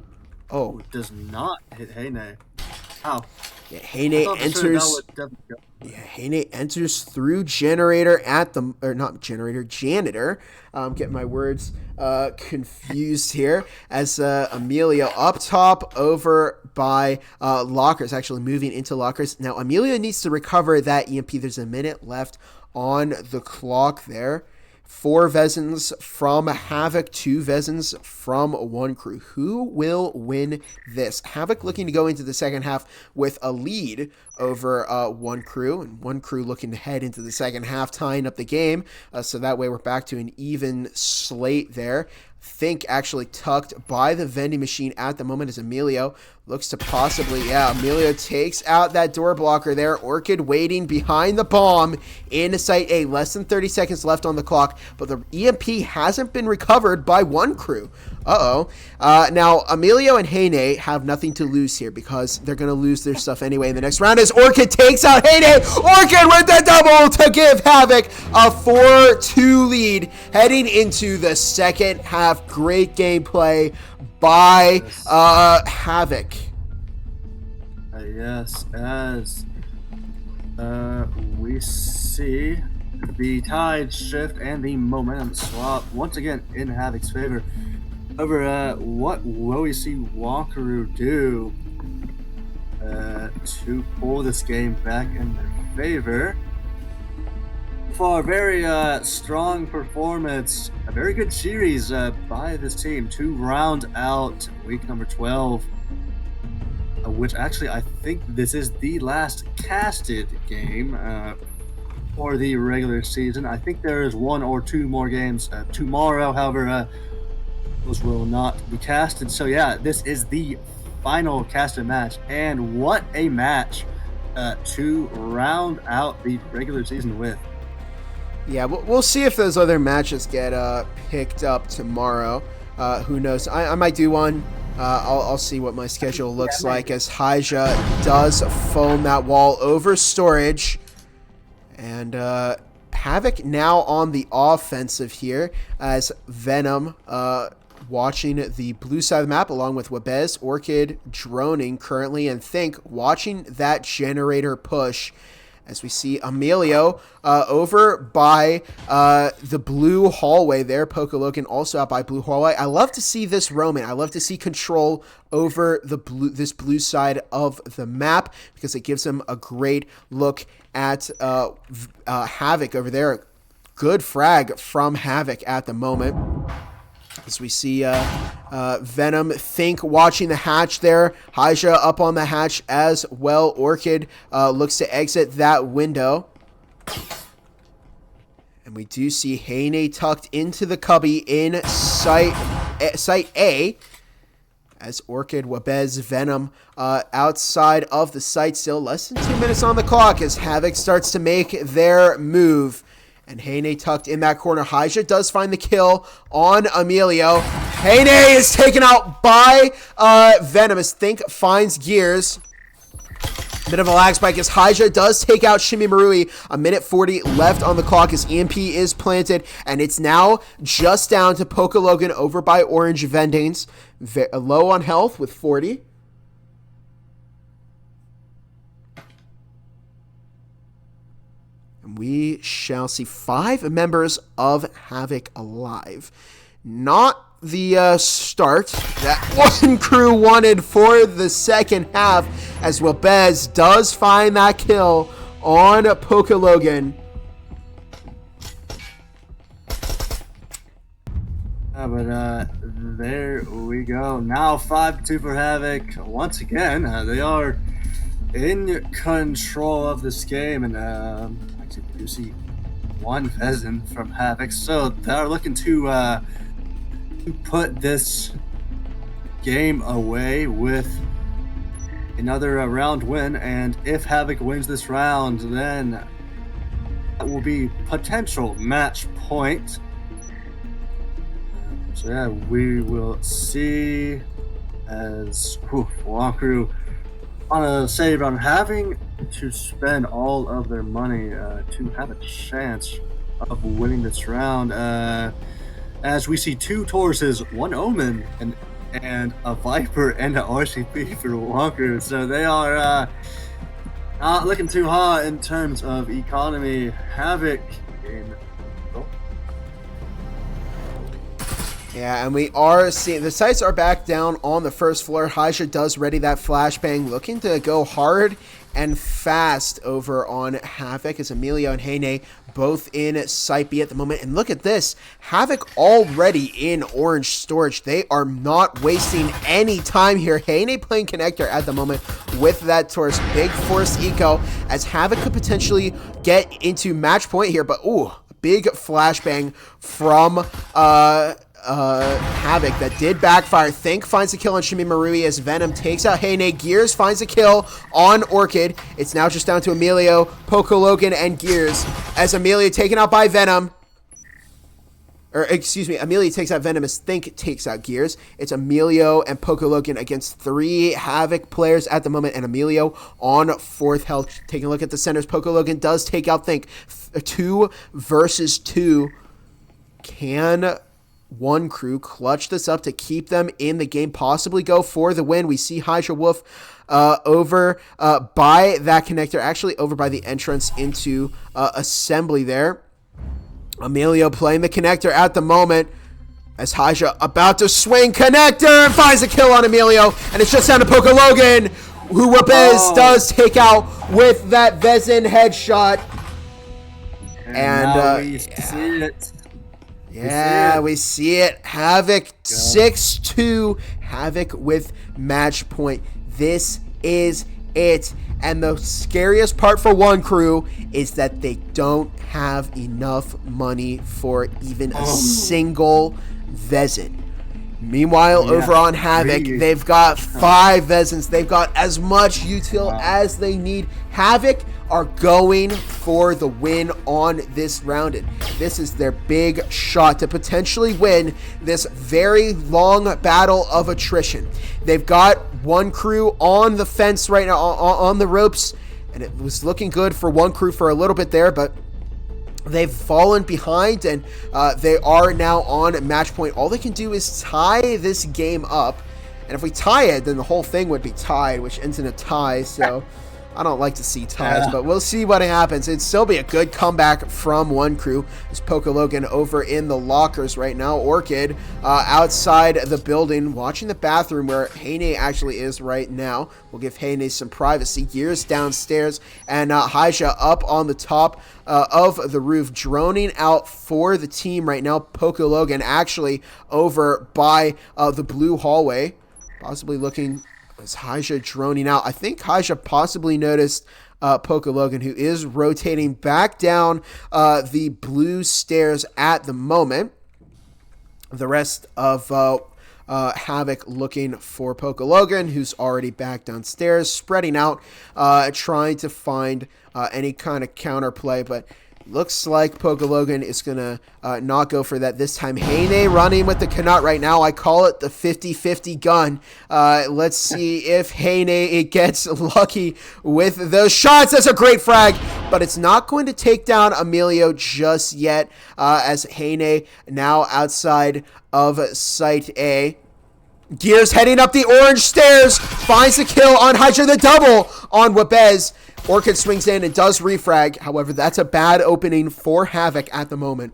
Oh, it does not hit Heine. Ow. Yeah, Heine enters. Yeah, Heine enters through generator at the janitor. Getting my words confused here as Emilio up top over by lockers, actually moving into lockers. Now Emilio needs to recover that EMP. There's a minute left on the clock there. 4 Vezins from Havoc, 2 Vezins from Wonkru. Who will win this? Havoc looking to go into the second half with a lead over Wonkru, and Wonkru looking to head into the second half, tying up the game. So that way we're back to an even slate there. Think actually tucked by the vending machine at the moment as Emilio looks to possibly, Emilio takes out that door blocker there. Orchid waiting behind the bomb in site A. Less than 30 seconds left on the clock, but the EMP hasn't been recovered by Wonkru. Now, Emilio and Heine have nothing to lose here because they're going to lose their stuff anyway in the next round as Orchid takes out Heine. Orchid with the double to give Havoc a 4-2 lead heading into the second half. Great gameplay by Havoc. Yes, as we see the tide shift and the momentum swap once again in Havoc's favor. However, what will we see Wonkru do to pull this game back in their favor? For a very strong performance, a very good series by this team to round out week number 12, which actually I think this is the last casted game for the regular season. I think there is 1 or 2 more games tomorrow, however, those will not be casted. So yeah, this is the final casted match, and what a match to round out the regular season with. Yeah, we'll see if those other matches get picked up tomorrow. Who knows? I might do one. I'll see what my schedule looks like as Hyja does foam that wall over storage. And Havoc now on the offensive here as Venom watching the blue side of the map along with Wabez, Orchid droning currently, and Think watching that generator push. As we see Emilio over by the blue hallway there. Pokologan also out by blue hallway. I love to see this roaming. I love to see control over this blue side of the map because it gives him a great look at Havoc over there. Good frag from Havoc at the moment. As we see Venom, Think watching the hatch there. Hyja up on the hatch as well. Orchid looks to exit that window. And we do see Heine tucked into the cubby in site A. As Orchid, Wabez, Venom outside of the site still. Less than 2 minutes on the clock as Havoc starts to make their move. And Heine tucked in that corner. Hyja does find the kill on Emilio. Heine is taken out by Venom as Think finds Gears. Bit of a lag spike as Hyja does take out Shimi Marui. 1:40 left on the clock as EMP is planted. And it's now just down to Pokologan over by Orange Vendings. Low on health with 40. We shall see 5 members of Havoc alive. Not the start that Wonkru wanted for the second half, as Wabez does find that kill on Pokologan. But there we go. Now 5-2 for Havoc. Once again, they are in control of this game, and you see 1 Vezin from Havoc, so they're looking to put this game away with another round win. And if Havoc wins this round, then that will be potential match point. So yeah, we will see as Wonkru on a save on having to spend all of their money to have a chance of winning this round. As we see 2 Tauruses, 1 Omen, and a Viper and an RCP for Wonkru. So they are not looking too hot in terms of economy. Havoc in. Yeah, and we are seeing the sights are back down on the first floor. Hyja does ready that flashbang, looking to go hard and fast over on Havoc as Emilio and Heine both in Site B at the moment. And look at this. Havoc already in orange storage. They are not wasting any time here. Heine playing connector at the moment with that Taurus. Big force eco as Havoc could potentially get into match point here. But, ooh, big flashbang from Havoc that did backfire. Think finds a kill on Shimi Marui as Venom takes out Heine. Gears finds a kill on Orchid. It's now just down to Emilio, Poco Logan, and Gears as Emilio taken out by Venom. Or, excuse me, Emilio takes out Venom as Think takes out Gears. It's Emilio and Poco Logan against 3 Havoc players at the moment, and Emilio on 4th health. Taking a look at the centers, Poco Logan does take out Think. 2 versus 2. Can Wonkru clutch this up to keep them in the game, possibly go for the win? We see Hydra Wolf over by that connector, actually over by the entrance into assembly there. Emilio playing the connector at the moment as Hydra about to swing connector and finds a kill on Emilio, and it's just down to Poco Logan, who Wapez does take out with that Vezin headshot. And we see it. Yeah, we see it. Havoc 6-2. Havoc with match point. This is it. And the scariest part for Wonkru is that they don't have enough money for even a single Vezin. Meanwhile, over on Havoc, they've got 5 Vezins. They've got as much util as they need. Havoc are going for the win on this round. And this is their big shot to potentially win this very long battle of attrition. They've got Wonkru on the fence right now, on the ropes, and it was looking good for Wonkru for a little bit there, but they've fallen behind, and they are now on match point. All they can do is tie this game up, and if we tie it, then the whole thing would be tied, which ends in a tie, so I don't like to see ties, but we'll see what happens. It'd still be a good comeback from Wonkru. There's Poco Logan over in the lockers right now. Orchid outside the building, watching the bathroom where Heine actually is right now. We'll give Heine some privacy. Gears downstairs, and Hydra up on the top of the roof, droning out for the team right now. Poco Logan actually over by the blue hallway, possibly looking. Is Hydra droning out? I think Hydra possibly noticed Poco Logan, who is rotating back down the blue stairs at the moment. The rest of Havoc looking for Poco Logan, who's already back downstairs, spreading out, trying to find any kind of counterplay, but looks like Poco Logan is going to not go for that this time. Heine running with the Knut right now. I call it the 50-50 gun. Let's see if Heine gets lucky with those shots. That's a great frag, but it's not going to take down Emilio just yet, as Heine now outside of Site A. Gears heading up the orange stairs, finds the kill on Hydra, the double on Wapez. Orchid swings in and does refrag. However, that's a bad opening for Havoc at the moment.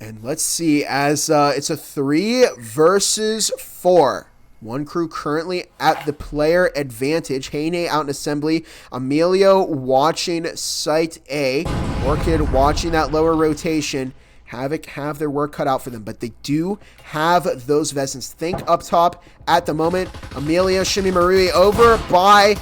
And let's see, as it's a 3 versus 4. Wonkru currently at the player advantage. Heine out in assembly. Emilio watching Site A. Orchid watching that lower rotation. Havoc have their work cut out for them, but they do have those Vezins. Think up top at the moment. Amelia Shimi Marui over by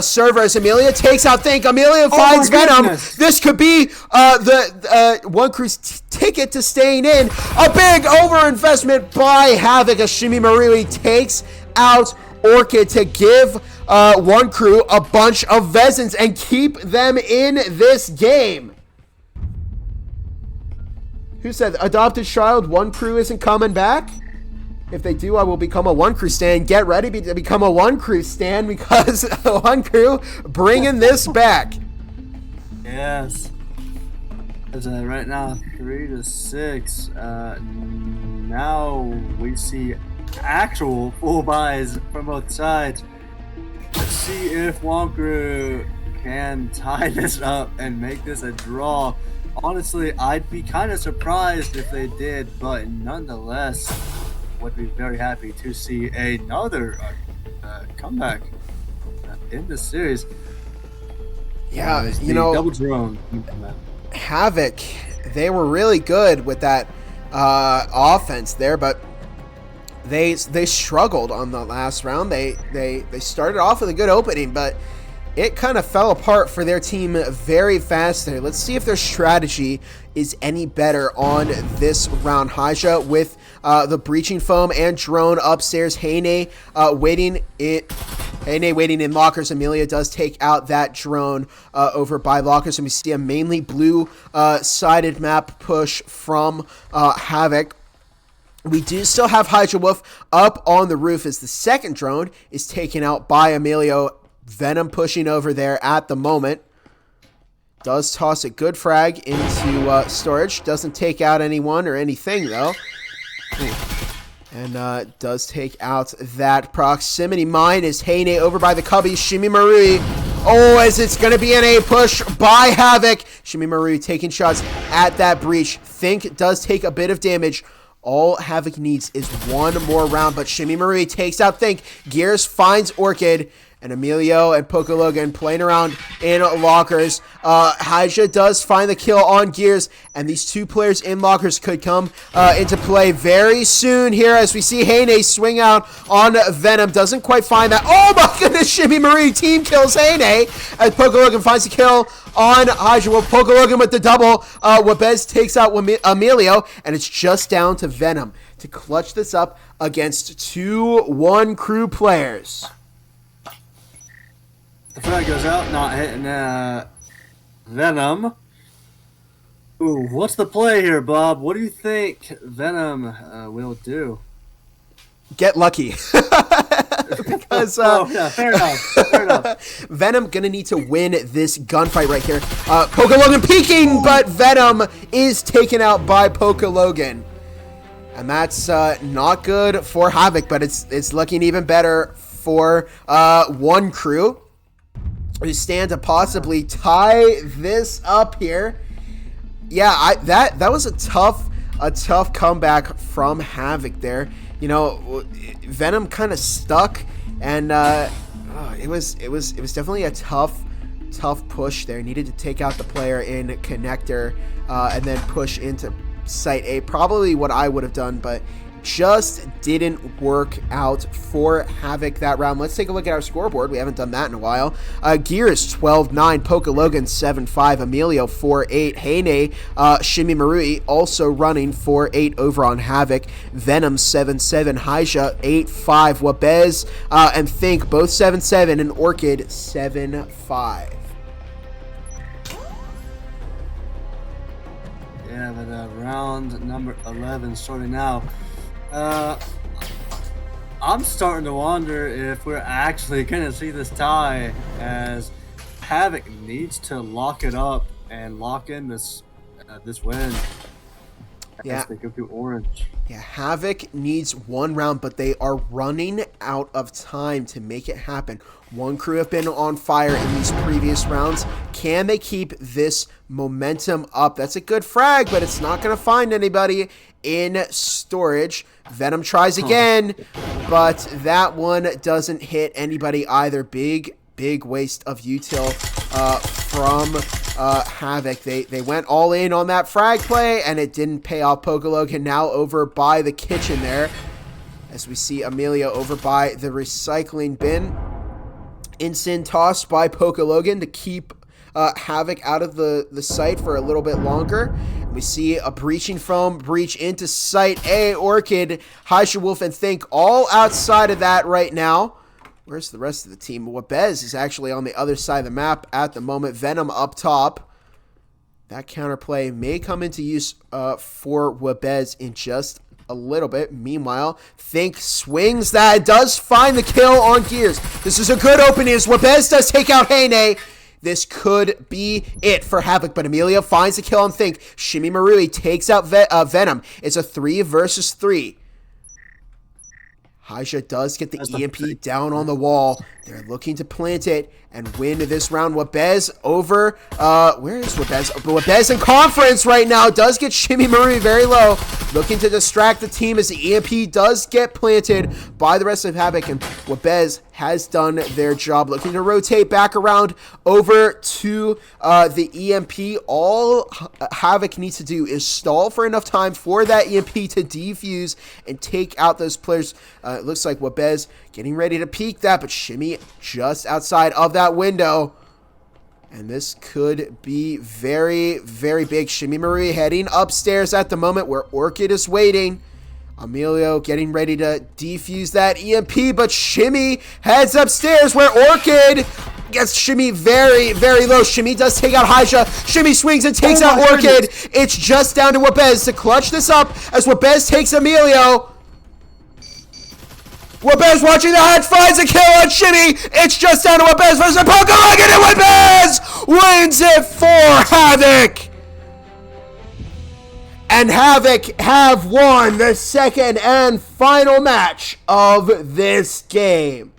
servers. Amelia takes out Think. Amelia finds Venom. This could be the Wonkru's ticket to staying in. A big overinvestment by Havoc as Shimi Marui takes out Orchid to give Wonkru a bunch of Vezins and keep them in this game. Who said adopted child Wonkru isn't coming back? If they do, I will become a Wonkru stan. Get ready to become a Wonkru stan because Wonkru bringing this back. Yes. Right now, 3-6. Now we see actual full buys from both sides. Let's see if Wonkru can tie this up and make this a draw. Honestly, I'd be kind of surprised if they did, but nonetheless, would be very happy to see another comeback in this series. Yeah, It's you the know, double drone. Havoc, they were really good with that offense there, but they struggled on the last round. They started off with a good opening, but it kind of fell apart for their team very fast there. Let's see if their strategy is any better on this round. Haja with the breaching foam and drone upstairs. Heine waiting in lockers. Amelia does take out that drone over by lockers, and we see a mainly blue sided map push from Havoc. We do still have Hydra Wolf up on the roof as the second drone is taken out by Emilio. Venom pushing over there at the moment. Does toss a good frag into storage. Doesn't take out anyone or anything, though. And does take out that proximity mine. Is Heine over by the Cubbies. Shimi Marui. Oh, as it's going to be an A push by Havoc. Shimi Marui taking shots at that breach. Think does take a bit of damage. All Havoc needs is one more round, but Shimi Marui takes out Think. Gears finds Orchid. And Emilio and Poco Logan playing around in lockers. Haja does find the kill on Gears. And these two players in lockers could come into play very soon here as we see Heine swing out on Venom. Doesn't quite find that. Oh my goodness, Shimmy Marie team kills Heine. As Poco Logan finds the kill on Haja. Well, Poco Logan with the double. Wabez takes out Emilio. And it's just down to Venom to clutch this up against two Wonkru players. The frag goes out, not hitting Venom. Ooh, what's the play here, Bob? What do you think Venom will do? Get lucky. Because yeah, fair enough. Fair enough. Venom gonna need to win this gunfight right here. Poco Logan peeking, but Venom is taken out by Poco Logan. And that's not good for Havoc, but it's looking even better for Wonkru, who stand to possibly tie this up here. Yeah, that was a tough comeback from Havoc there. You know, Venom kind of stuck, and it was definitely a tough push there. Needed to take out the player in connector and then push into site A. Probably what I would have done, but just didn't work out for Havoc that round. Let's take a look at our scoreboard. We haven't done that in a while. Gears 12-9, Poco Logan 7-5, Emilio 4-8, Heine, Shimi Marui also running 4-8 over on Havoc, Venom 7-7, Haja 8-5, Wabez and Think both 7-7, and Orchid 7-5. Yeah, but round number 11 starting now. I'm starting to wonder if we're actually going to see this tie, as Havoc needs to lock it up and lock in this win. Yeah. They go through orange. Yeah, Havoc needs one round, but they are running out of time to make it happen. Wonkru have been on fire in these previous rounds. Can they keep this momentum up? That's a good frag, but it's not going to find anybody in storage. Venom tries again, but that one doesn't hit anybody either. Big waste of util from Havoc. They went all in on that frag play, and it didn't pay off. Poco Logan now over by the kitchen there, as we see Amelia over by the recycling bin. Instant toss by Poco Logan to keep Havoc out of the site for a little bit longer. We see a breaching foam breach into site A. Orchid, Haisha Wolf, and Think all outside of that right now. Where's the rest of the team? Wabez is actually on the other side of the map at the moment. Venom up top. That counterplay may come into use for Wabez in just a little bit. Meanwhile, Think swings that. Does find the kill on Gears. This is a good opening as Wabez does take out Heine. This could be it for Havoc, but Amelia finds the kill on Think. Shimi Marui takes out Venom. It's a 3 versus 3. Haja does get the EMP down on the wall. They're looking to plant it and win this round. Wabez over, where is Wabez? Wabez in conference right now. Does get Shimi Marui very low. looking to distract the team as the EMP does get planted by the rest of Havoc, and Wabez has done their job, looking to rotate back around over to the EMP. All Havoc needs to do is stall for enough time for that EMP to defuse and take out those players. It looks like Wabez getting ready to peek that, but Shimmy just outside of that window. And this could be very, very big. Shimmy Marie heading upstairs at the moment where Orchid is waiting. Emilio getting ready to defuse that EMP, but Shimmy heads upstairs where Orchid gets Shimmy very, very low. Shimmy does take out Hyja. Shimmy swings and takes out Orchid. Goodness. It's just down to Wabez to clutch this up as Wabez takes Emilio. Wabez watching the head, finds a kill on Shimmy. It's just down to Wabez versus Pokemon, and Wabez wins it for Havoc. And Havoc have won the second and final match of this game.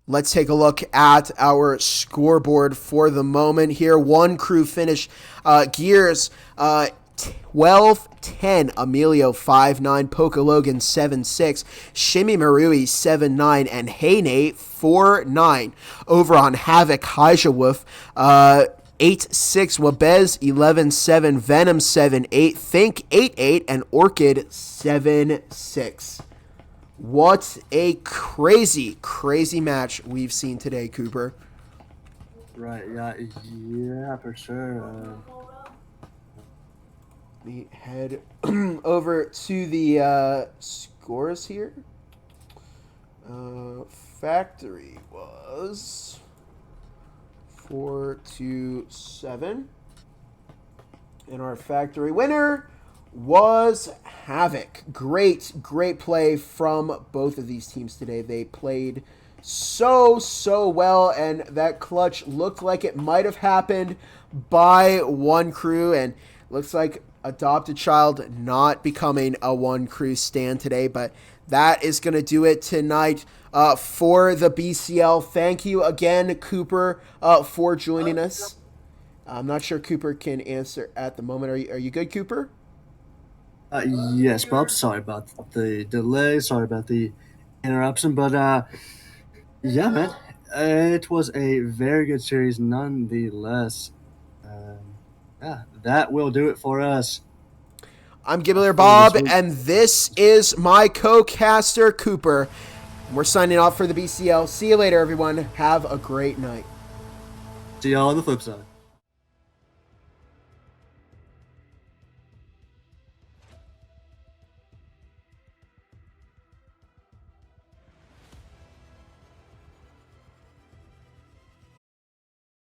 Let's take a look at our scoreboard for the moment here. Wonkru finished Gears 12-10, Emilio 5-9, Poco Logan 7-6, Shimmy Marui 7-9, and Hey Nate 4-9. Over on Havoc, Hyja Wolf 8-6, Wabez 11-7, Venom 7-8, Think 8-8, and Orchid 7-6. What a crazy, crazy match we've seen today, Cooper. Right, yeah, for sure. Let me head over to the scores here. Factory was 4-7. And our factory winner was Havoc. Great play from both of these teams today. They played so well, and that clutch looked like it might have happened by Wonkru, and looks like Adopted Child not becoming a Wonkru stand today, but that is going to do it tonight for the BCL. Thank you again, Cooper, for joining us. I'm not sure Cooper can answer at the moment. Are you good, Cooper? Yes, Bob. Sorry about the delay. Sorry about the interruption. But, yeah, man. It was a very good series nonetheless. Yeah, that will do it for us. I'm Gibbler Bob, and this is my co-caster, Cooper. We're signing off for the BCL. See you later, everyone. Have a great night. See y'all on the flip side.